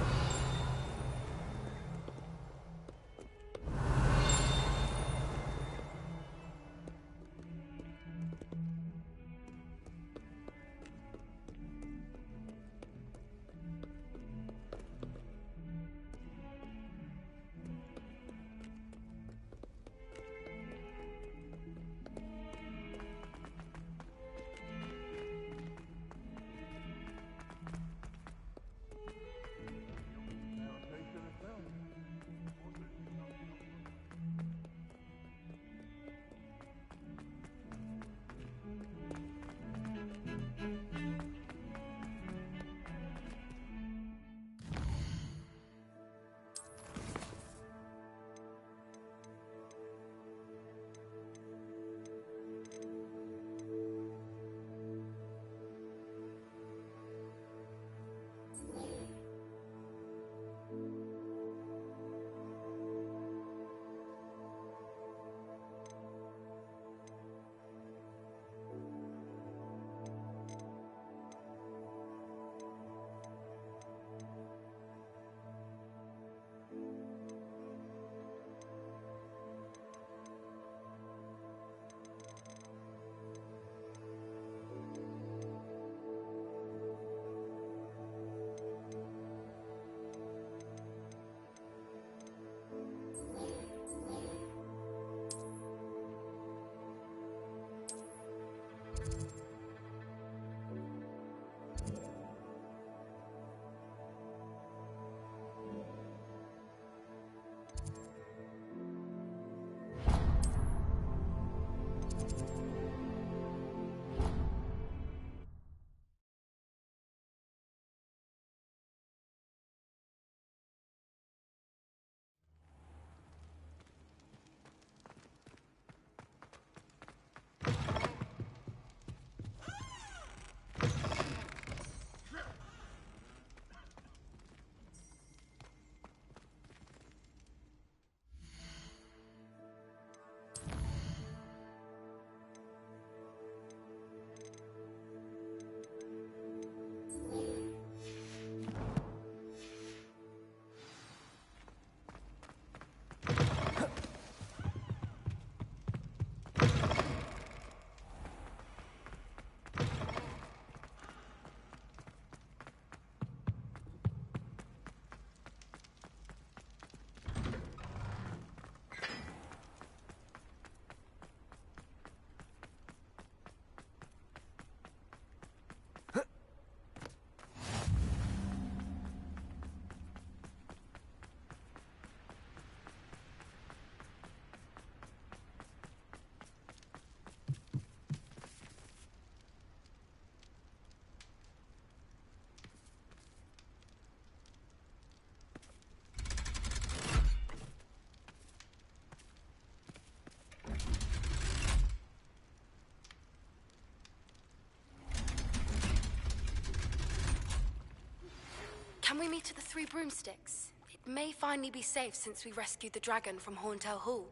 S6: we meet at the Three Broomsticks? It may finally be safe since we rescued the dragon from Horntail Hall.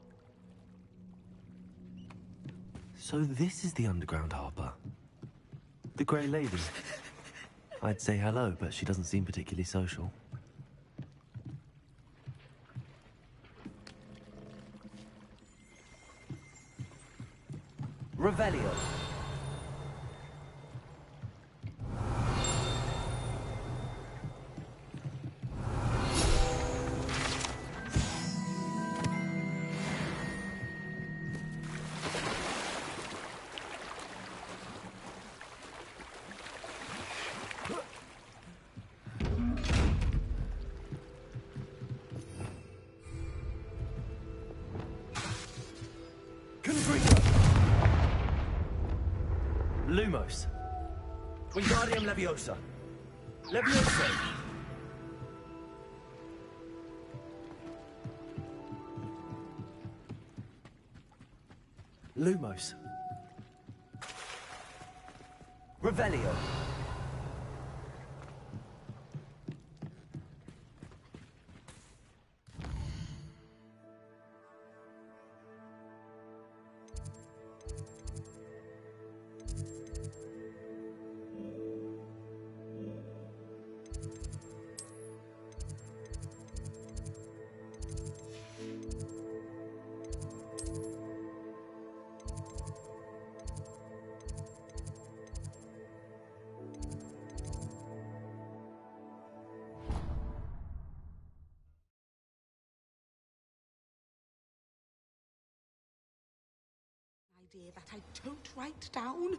S1: So this is the underground harbour. The Grey Lady. I'd say hello, but she doesn't seem particularly social.
S2: Revelio.
S1: Lumos. Wingardium Leviosa. Leviosa. Lumos.
S2: Revelio.
S10: Idea that I don't write down.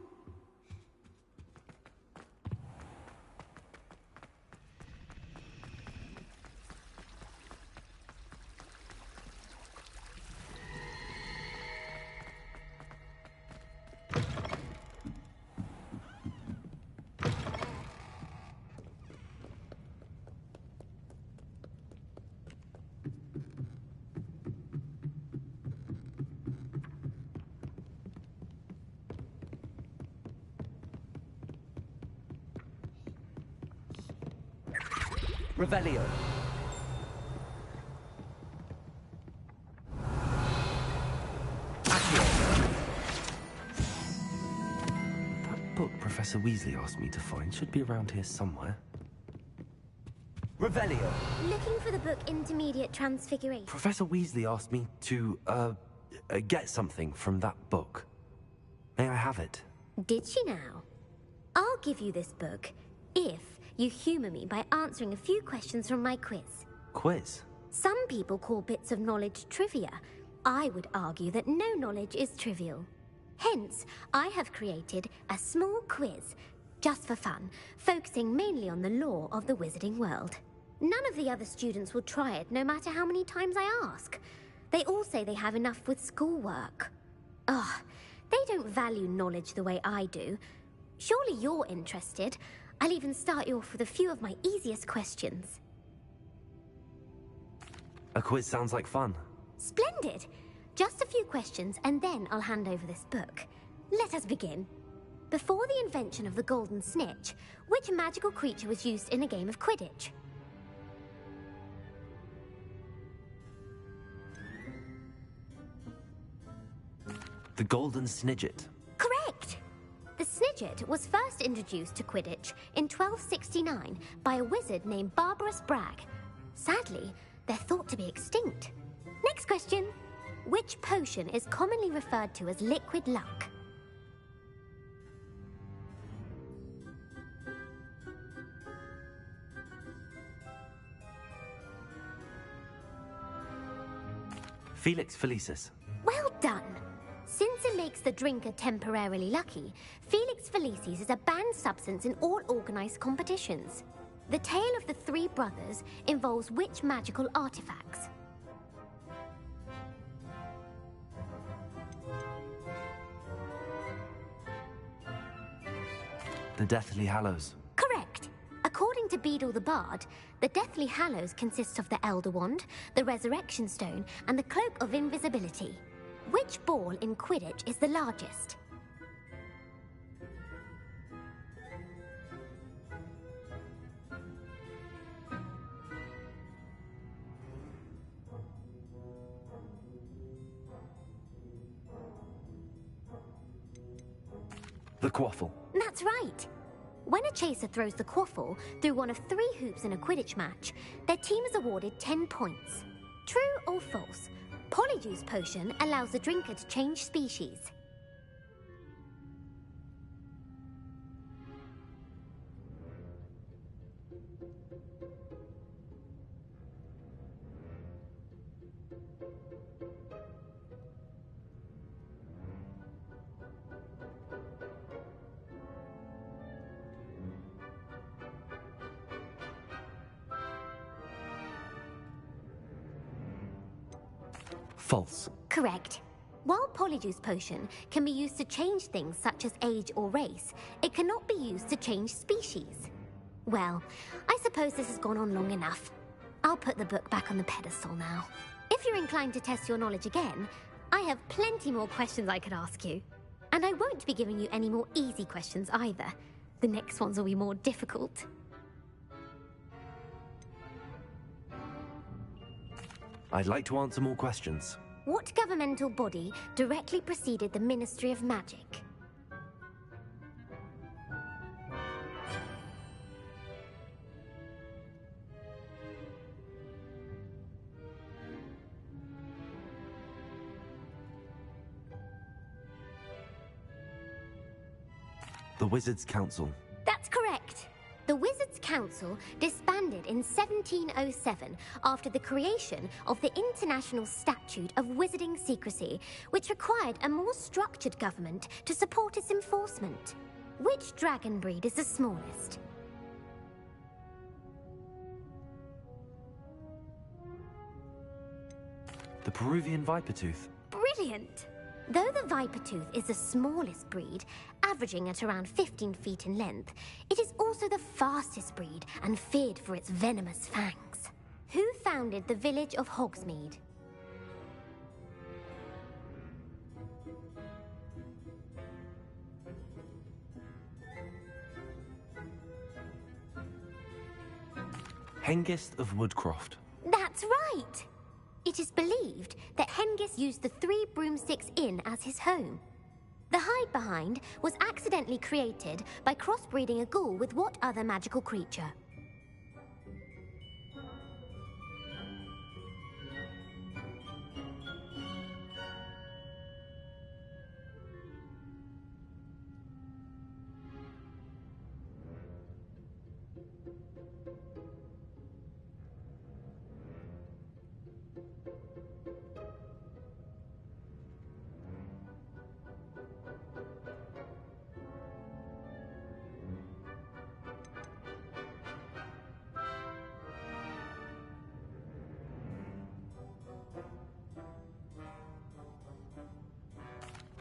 S2: Revelio.
S1: That book Professor Weasley asked me to find should be around here somewhere.
S2: Revelio.
S12: Looking for the book Intermediate Transfiguration.
S1: Professor Weasley asked me to, get something from that book. May I have it?
S12: Did she now? I'll give you this book if you humour me by answering a few questions from my quiz.
S1: Quiz?
S12: Some people call bits of knowledge trivia. I would argue that no knowledge is trivial. Hence, I have created a small quiz, just for fun, focusing mainly on the lore of the wizarding world. None of the other students will try it, no matter how many times I ask. They all say they have enough with schoolwork. Ugh, they don't value knowledge the way I do. Surely you're interested. I'll even start you off with a few of my easiest questions.
S1: A quiz sounds like fun.
S12: Splendid! Just a few questions, and then I'll hand over this book. Let us begin. Before the invention of the golden snitch, which magical creature was used in a game of Quidditch?
S1: The Golden Snidget.
S12: Correct! The Snidget was first introduced to Quidditch in 1269 by a wizard named Barbarous Bragg. Sadly, they're thought to be extinct. Next question. Which potion is commonly referred to as liquid luck?
S1: Felix Felicis.
S12: Well done! Since it makes the drinker temporarily lucky, Felix Felicis is a banned substance in all organised competitions. The tale of the three brothers involves which magical artifacts?
S1: The Deathly Hallows.
S12: Correct. According to Beedle the Bard, the Deathly Hallows consists of the Elder Wand, the Resurrection Stone, and the Cloak of Invisibility. Which ball in Quidditch is the largest?
S1: The quaffle.
S12: That's right. When a chaser throws the quaffle through one of 3 hoops in a Quidditch match, their team is awarded 10 points. True or false? Polyjuice potion allows the drinker to change species.
S1: False.
S12: Correct. While Polyjuice potion can be used to change things such as age or race, it cannot be used to change species. Well, I suppose this has gone on long enough. I'll put the book back on the pedestal now. If you're inclined to test your knowledge again, I have plenty more questions I could ask you. And I won't be giving you any more easy questions either. The next ones will be more difficult.
S1: I'd like to answer more questions.
S12: What governmental body directly preceded the Ministry of Magic?
S1: The Wizards' Council.
S12: That's correct. The Wizards' Council disbanded in 1707 after the creation of the International Statute of Wizarding Secrecy, which required a more structured government to support its enforcement. Which dragon breed is the smallest?
S1: The Peruvian Vipertooth.
S12: Brilliant! Though the Vipertooth is the smallest breed, averaging at around 15 feet in length, it is also the fastest breed and feared for its venomous fangs. Who founded the village of Hogsmeade?
S1: Hengist of Woodcroft.
S12: That's right! It is believed that Hengist used the 3 Broomsticks Inn as his home. The Hide Behind was accidentally created by crossbreeding a ghoul with what other magical creature?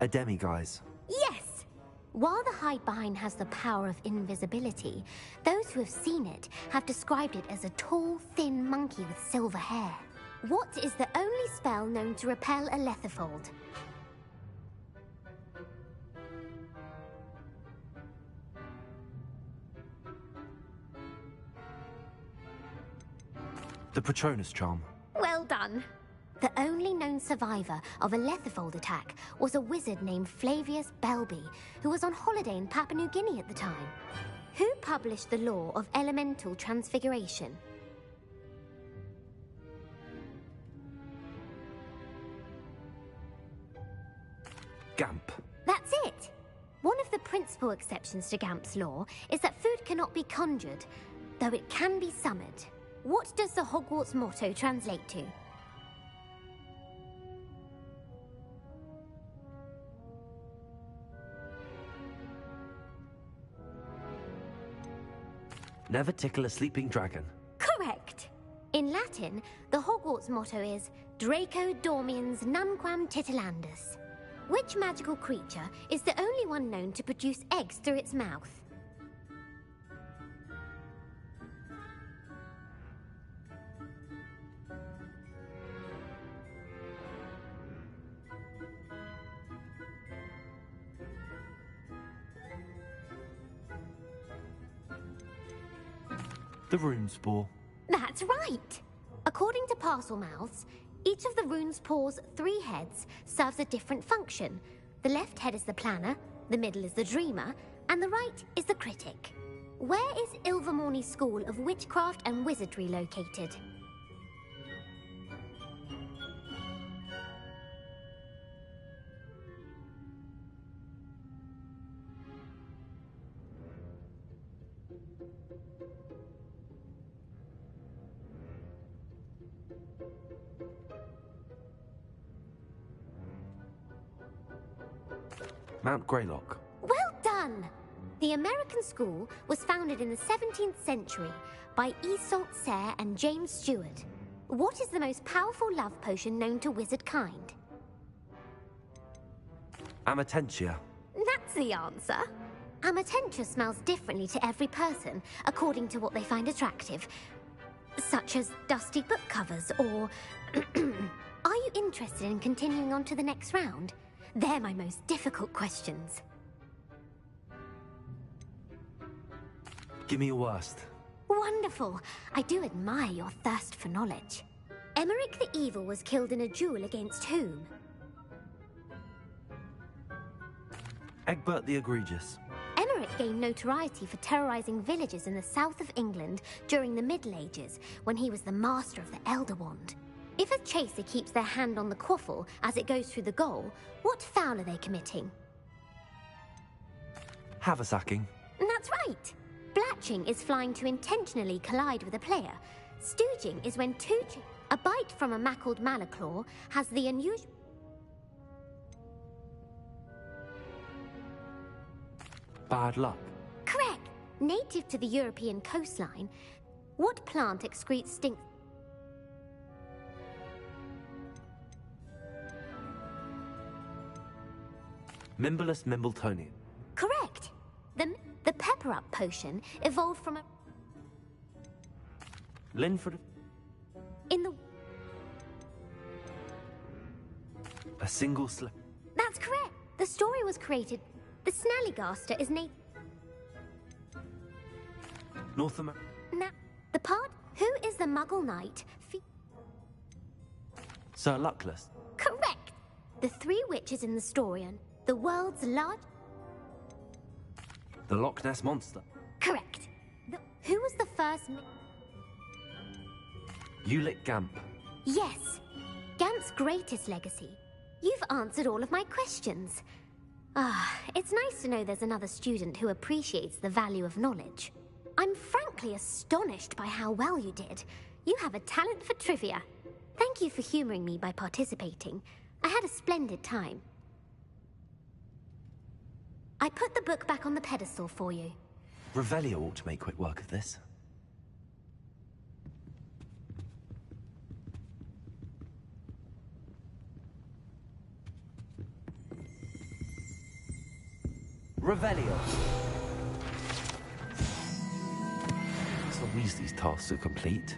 S1: A demiguise.
S12: Yes! While the Hide Behind has the power of invisibility, those who have seen it have described it as a tall, thin monkey with silver hair. What is the only spell known to repel a Lethifold?
S1: The Patronus Charm.
S12: Well done! The only known survivor of a Lethifold attack was a wizard named Flavius Belby, who was on holiday in Papua New Guinea at the time. Who published the law of elemental transfiguration?
S1: Gamp.
S12: That's it! One of the principal exceptions to Gamp's law is that food cannot be conjured, though it can be summoned. What does the Hogwarts motto translate to?
S1: Never tickle a sleeping dragon.
S12: Correct! In Latin, the Hogwarts motto is Draco Dormiens Nunquam Titilandus. Which magical creature is the only one known to produce eggs through its mouth?
S1: The Runespore.
S12: That's right! According to Parselmouths, each of the Runespore's 3 heads serves a different function. The left head is the planner, the middle is the dreamer, and the right is the critic. Where is Ilvermorny School of Witchcraft and Wizardry located?
S1: Mount Greylock.
S12: Well done! The American school was founded in the 17th century by Isolde Sayre and James Stewart. What is the most powerful love potion known to wizard kind?
S1: Amatentia.
S12: That's the answer. Amatentia smells differently to every person, according to what they find attractive, such as dusty book covers or... Are you interested in continuing on to the next round? They're my most difficult questions.
S1: Give me your worst.
S12: Wonderful. I do admire your thirst for knowledge. Emeric the Evil was killed in a duel against whom?
S1: Egbert the Egregious.
S12: Emeric gained notoriety for terrorizing villages in the south of England during the Middle Ages, when he was the master of the Elder Wand. If a chaser keeps their hand on the quaffle as it goes through the goal, what foul are they committing?
S1: Haversacking.
S12: That's right. Blatching is flying to intentionally collide with a player. Stooging is when a bite from a mackled malaclaw has the unusual...
S1: Bad luck.
S12: Correct. Native to the European coastline, what plant excretes stink...
S1: Mimblus Mimbletonian.
S12: Correct. The pepper-up potion evolved from a...
S1: Linford.
S12: In the...
S1: A single slip.
S12: That's correct. The story was created... The Snallygaster is native...
S1: North America.
S12: Now, the part... Who is the Muggle Knight?
S1: Sir Luckless.
S12: Correct. The three witches in the story and the world's large...
S1: The Loch Ness Monster.
S12: Correct. Who was the first...
S1: Ulick Gamp.
S12: Yes. Gamp's greatest legacy. You've answered all of my questions. It's nice to know there's another student who appreciates the value of knowledge. I'm frankly astonished by how well you did. You have a talent for trivia. Thank you for humoring me by participating. I had a splendid time. I put the book back on the pedestal for you.
S1: Revelio ought to make quick work of this. Revelio! It's not Weasley's tasks are complete.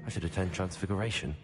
S1: I should attend Transfiguration.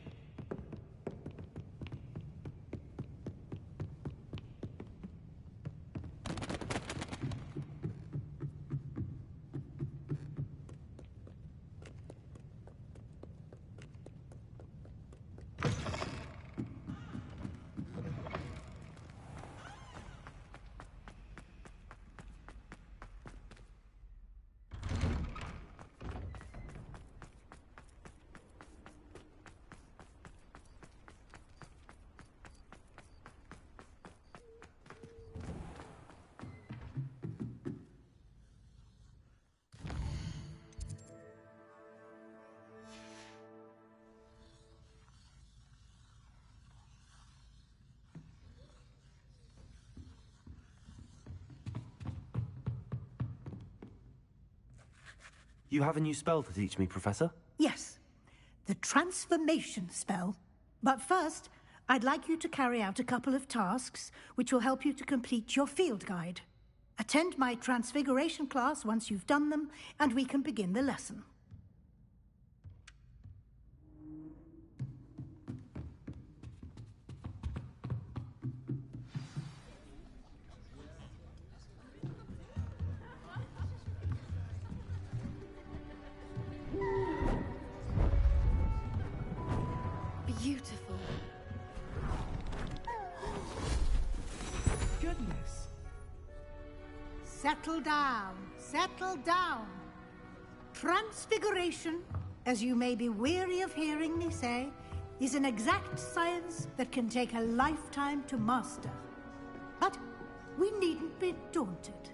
S1: You have a new spell to teach me, Professor?
S11: Yes, the transformation spell. But first, I'd like you to carry out a couple of tasks which will help you to complete your field guide. Attend my transfiguration class once you've done them, and we can begin the lesson.
S6: Beautiful.
S4: Goodness.
S11: settle down. Settle down. Transfiguration, as you may be weary of hearing me say, is an exact science that can take a lifetime to master. But we needn't be daunted.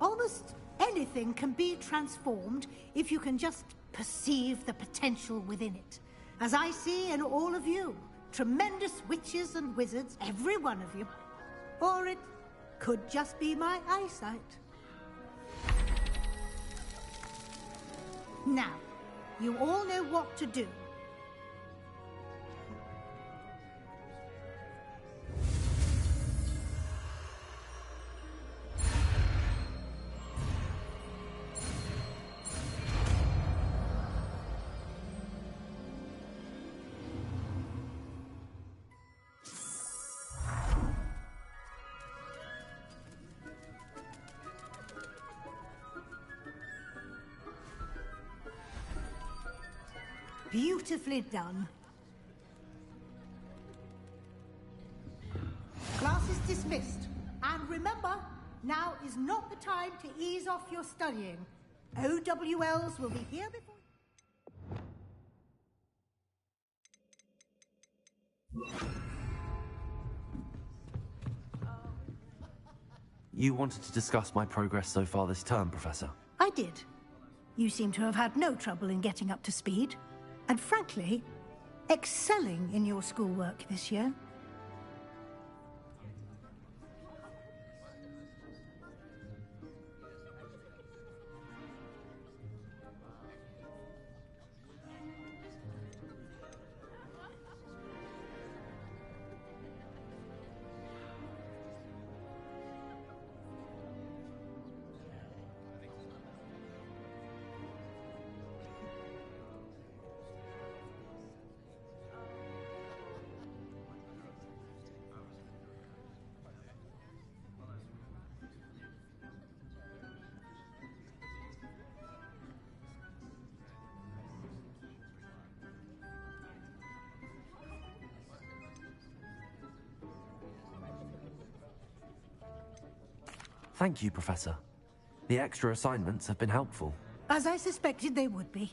S11: Almost anything can be transformed if you can just perceive the potential within it. As I see in all of you, tremendous witches and wizards, every one of you. Or it could just be my eyesight. Now, you all know what to do. Beautifully done. Class is dismissed. And remember, now is not the time to ease off your studying. OWLs will be here before...
S1: You wanted to discuss my progress so far this term, Professor?
S11: I did. You seem to have had no trouble in getting up to speed. And frankly, excelling in your schoolwork this year.
S1: Thank you, Professor. The extra assignments have been helpful.
S11: As I suspected they would be.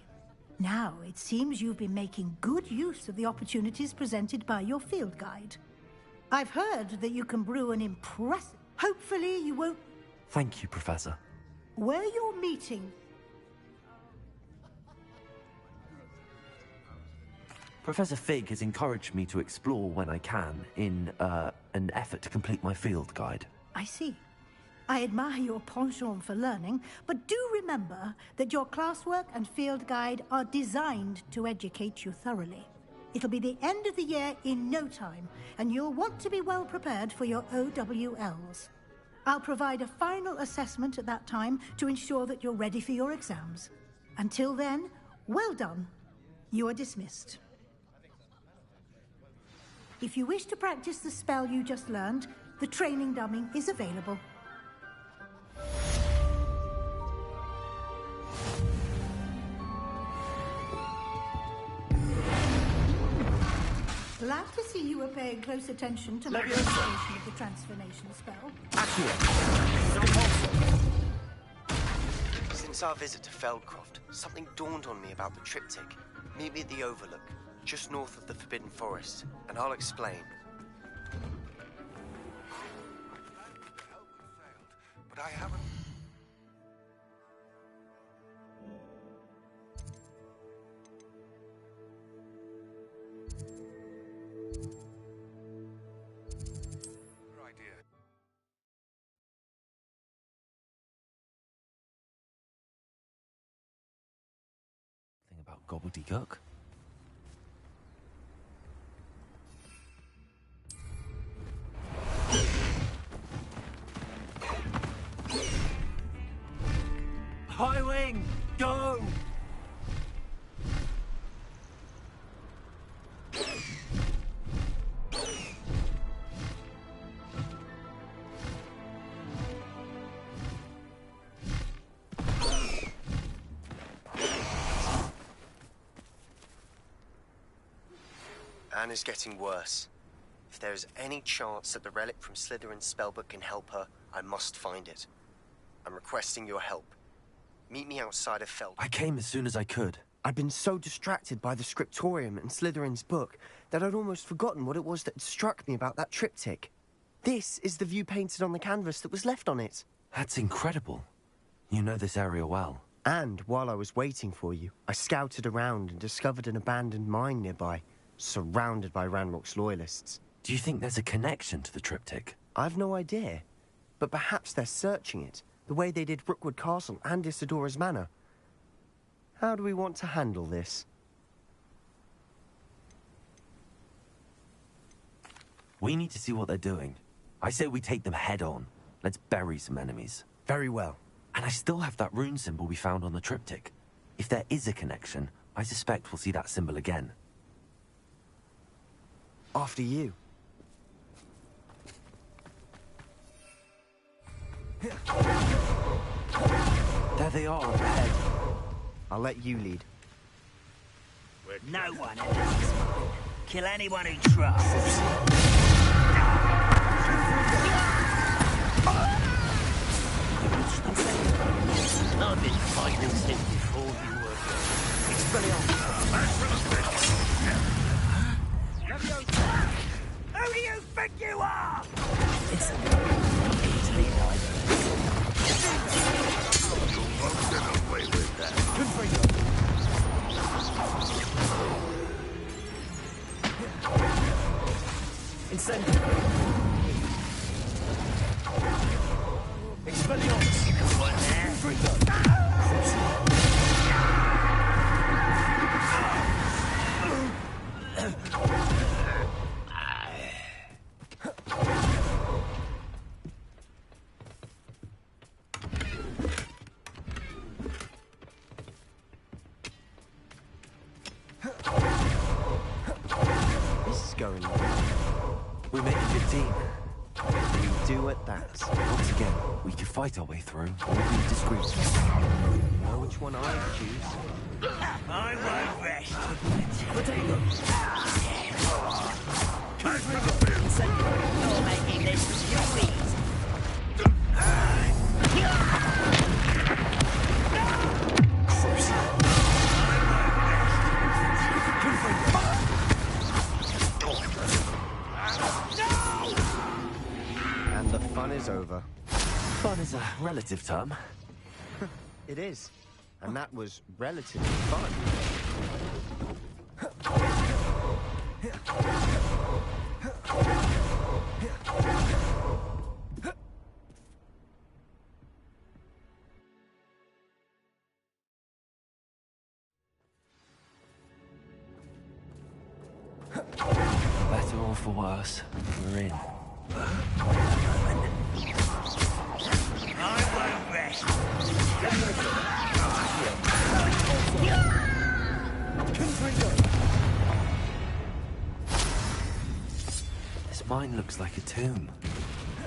S11: Now, it seems you've been making good use of the opportunities presented by your field guide. I've heard that you can brew an impressive... Hopefully you won't...
S1: Thank you, Professor.
S11: Where you're meeting...
S1: Professor Fig has encouraged me to explore when I can in an effort to complete my field guide.
S11: I see. I admire your penchant for learning, but do remember that your classwork and field guide are designed to educate you thoroughly. It'll be the end of the year in no time, and you'll want to be well prepared for your OWLs. I'll provide a final assessment at that time to ensure that you're ready for your exams. Until then, well done. You are dismissed. If you wish to practice the spell you just learned, the training dummy is available. Glad to see you were paying close attention to the presentation of the transformation spell.
S2: Since our visit to Feldcroft, something dawned on me about the triptych. Meet me at the Overlook, just north of the Forbidden Forest, and I'll explain.
S7: But I haven't...
S1: Thing about gobbledygook? High wing, go!
S2: Anne is getting worse. If there is any chance that the relic from Slytherin's spellbook can help her, I must find it. I'm requesting your help. Meet me outside of Feld.
S1: I came as soon as I could.
S2: I'd been so distracted by the scriptorium and Slytherin's book that I'd almost forgotten what it was that struck me about that triptych. This is the view painted on the canvas that was left on it.
S1: That's incredible. You know this area well.
S2: And while I was waiting for you, I scouted around and discovered an abandoned mine nearby, surrounded by Ranrock's loyalists.
S1: Do you think there's a connection to the triptych?
S2: I've no idea, but perhaps they're searching it, the way they did Rookwood Castle and Isidora's Manor. How do we want to handle this?
S1: We need to see what they're doing. I say we take them head on. Let's bury some enemies.
S2: Very well.
S1: And I still have that rune symbol we found on the triptych. If there is a connection, I suspect we'll see that symbol again.
S2: After you.
S1: There they are up ahead.
S2: I'll let you lead.
S9: No one enters this mine. Kill anyone who trusts. I've been fighting since before you were Who do you think you are? It's easily done.
S8: You won't get away with that.
S2: This is going well.
S1: We make a good team.
S2: We do at that.
S1: Once again, we can fight our way through, or be discreet.
S2: Know which one I choose.
S9: I won't rest. You're making this too easy.
S2: And the fun is over.
S1: Fun is a relative term.
S2: It is. And that was relatively fun.
S1: Better or for worse, we're in.
S9: I won't rest.
S1: This mine looks like a tomb.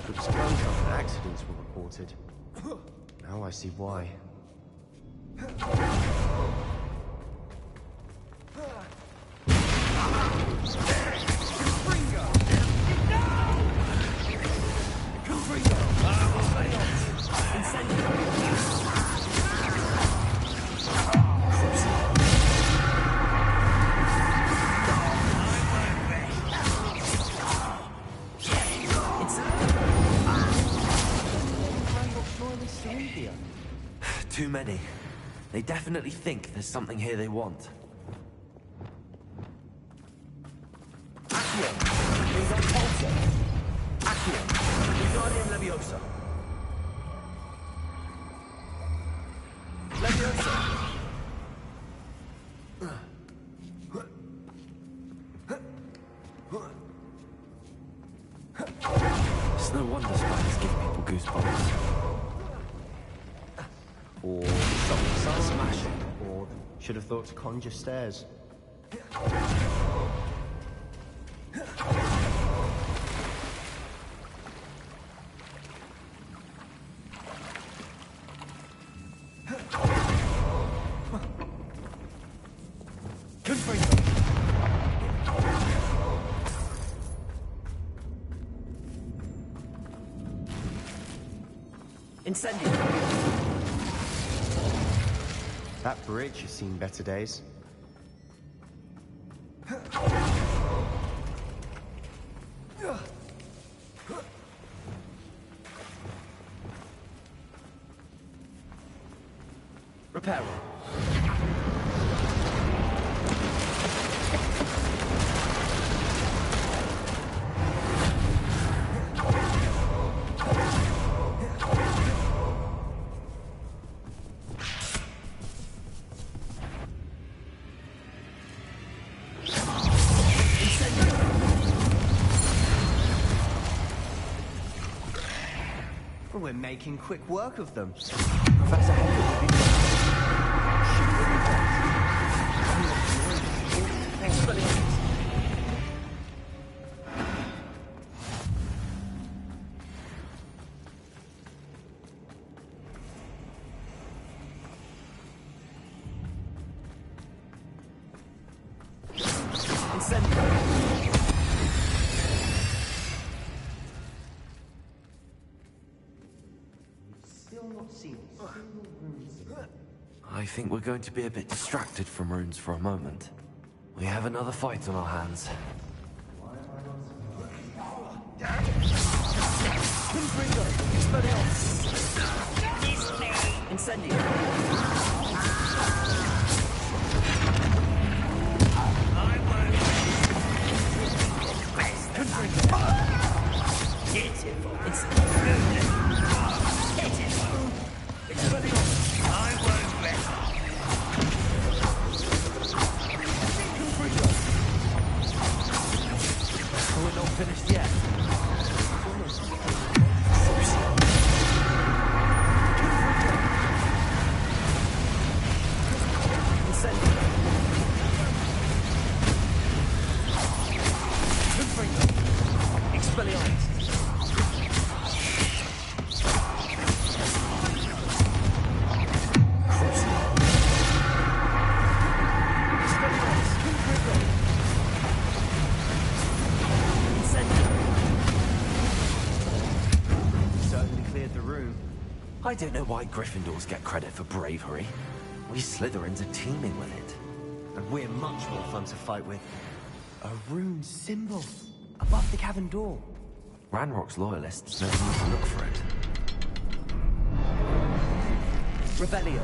S2: It was closed after accidents were reported. Now I see why.
S1: Too many. They definitely think there's something here they want. It's no wonder spiders give people goosebumps.
S2: Or something smashing. Or should have thought to conjure stairs. Incendio! That bridge has seen better days.
S1: Repair.
S2: We're making quick work of them.
S1: Professor Henry would be I think we're going to be a bit distracted from runes for a moment. We have another fight on our hands.
S9: Incendio!
S1: We're not finished yet. I don't know why Gryffindors get credit for bravery. We Slytherins are teeming with it.
S2: And we're much more fun to fight with. A rune symbol above the cavern door.
S1: Ranrock's loyalists know need to look for it.
S2: Rebellion.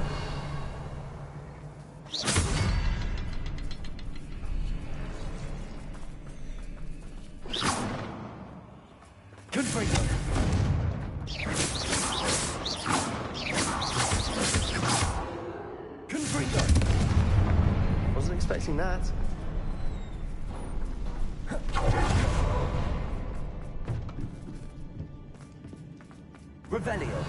S2: Confringo. Wasn't expecting that. Revelio.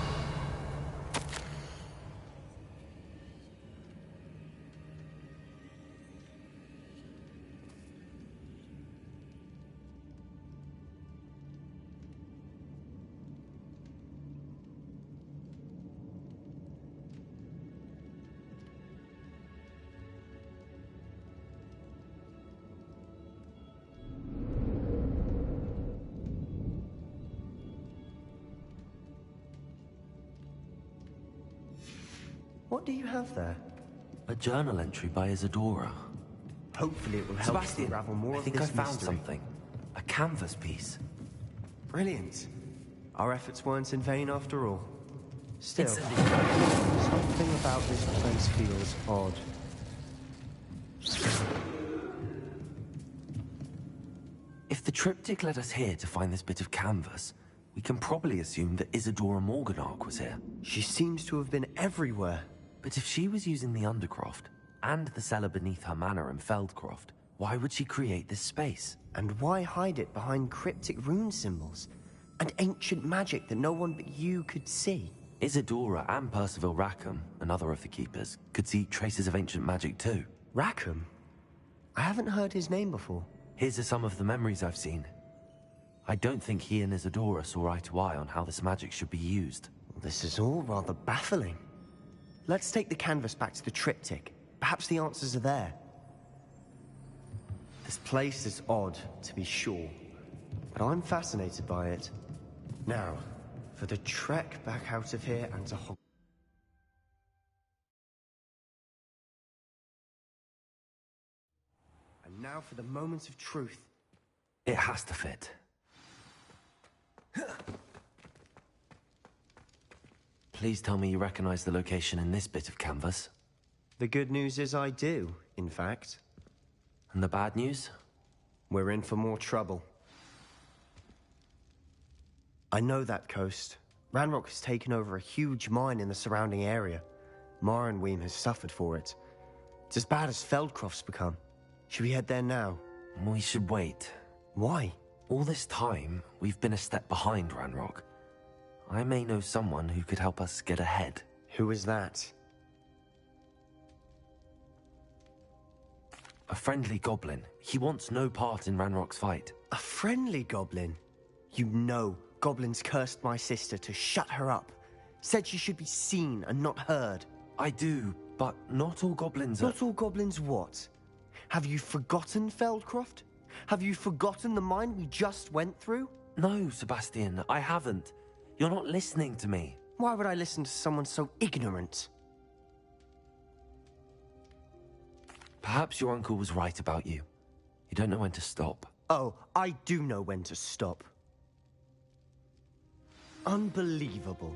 S2: What do you have there?
S1: A journal entry by Isadora.
S2: Hopefully it will help us
S1: Sebastian,
S2: unravel more
S1: I
S2: of
S1: think I
S2: this
S1: found
S2: mystery.
S1: something. A canvas piece.
S2: Brilliant. Our efforts weren't in vain after all. Still,
S1: It's
S2: something about this place feels odd.
S1: If the triptych led us here to find this bit of canvas, we can probably assume that Isadora Morganark was here.
S2: She seems to have been everywhere.
S1: But if she was using the Undercroft, and the cellar beneath her manor in Feldcroft, why would she create this space?
S2: And why hide it behind cryptic rune symbols? And ancient magic that no one but you could see?
S1: Isadora and Percival Rackham, another of the Keepers, could see traces of ancient magic too.
S2: Rackham? I haven't heard his name before.
S1: His are some of the memories I've seen. I don't think he and Isadora saw eye to eye on how this magic should be used.
S2: This is all rather baffling. Let's take the canvas back to the triptych. Perhaps the answers are there. This place is odd, to be sure, but I'm fascinated by it. Now, For the trek back out of here and to Hogwarts. And now for the moment of truth.
S1: It has to fit. Please tell me you recognize the location in this bit of canvas.
S2: The good news is I do, in fact.
S1: And the bad news?
S2: We're in for more trouble. I know that coast. Ranrock has taken over a huge mine in the surrounding area. Mornweem has suffered for it. It's as bad as Feldcroft's become. Should we head there now?
S1: We should wait.
S2: Why?
S1: All this time, we've been a step behind Ranrock. I may know someone who could help us get ahead.
S2: Who is that?
S1: A friendly goblin. He wants no part in Ranrock's fight.
S2: A friendly goblin? You know, goblins cursed my sister to shut her up. Said she should be seen and not heard.
S1: I do, but not all goblins are...
S2: Not all goblins what? Have you forgotten Feldcroft? Have you forgotten the mine we just went through?
S1: No, Sebastian, I haven't. You're not listening to me.
S2: Why would I listen to someone so ignorant?
S1: Perhaps your uncle was right about you. You don't know when to stop.
S2: Oh, I do know when to stop. Unbelievable.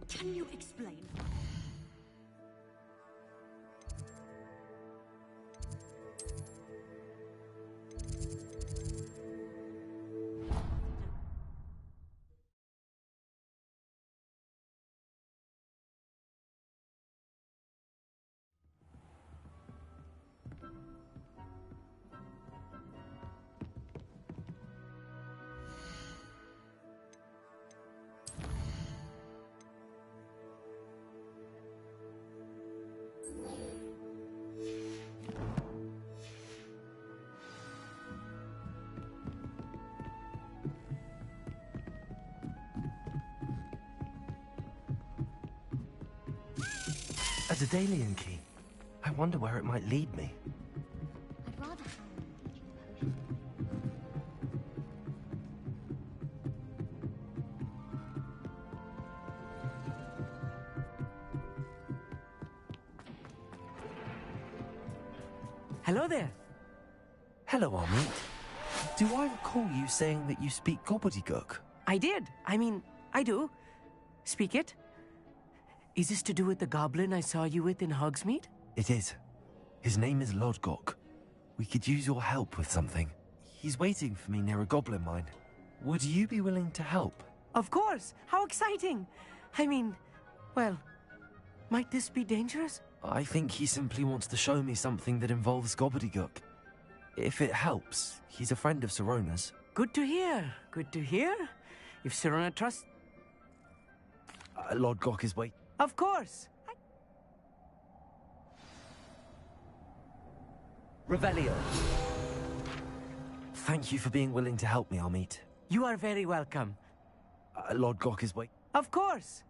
S10: Can you explain?
S1: A Daedalian key. I wonder where it might lead me.
S12: I'd rather have a
S5: Hello there.
S1: Hello, Amit. Do I recall you saying that you speak gobbledygook?
S5: I did. I mean, I do. Speak it. Is this to do with the goblin I saw you with in Hogsmeade?
S1: It is. His name is Lodgok. We could use your help with something. He's waiting for me near a goblin mine. Would you be willing to help?
S5: Of course. How exciting. I mean, well, might this be dangerous?
S1: I think he simply wants to show me something that involves gobbledygook. If it helps, he's a friend of Sirona's.
S5: Good to hear. Good to hear. If Sirona trusts...
S1: Lodgok is waiting.
S5: Of course. Revelio.
S1: Thank you for being willing to help me, Amit.
S5: You are very welcome.
S1: Lodgok is waiting.
S5: Of course.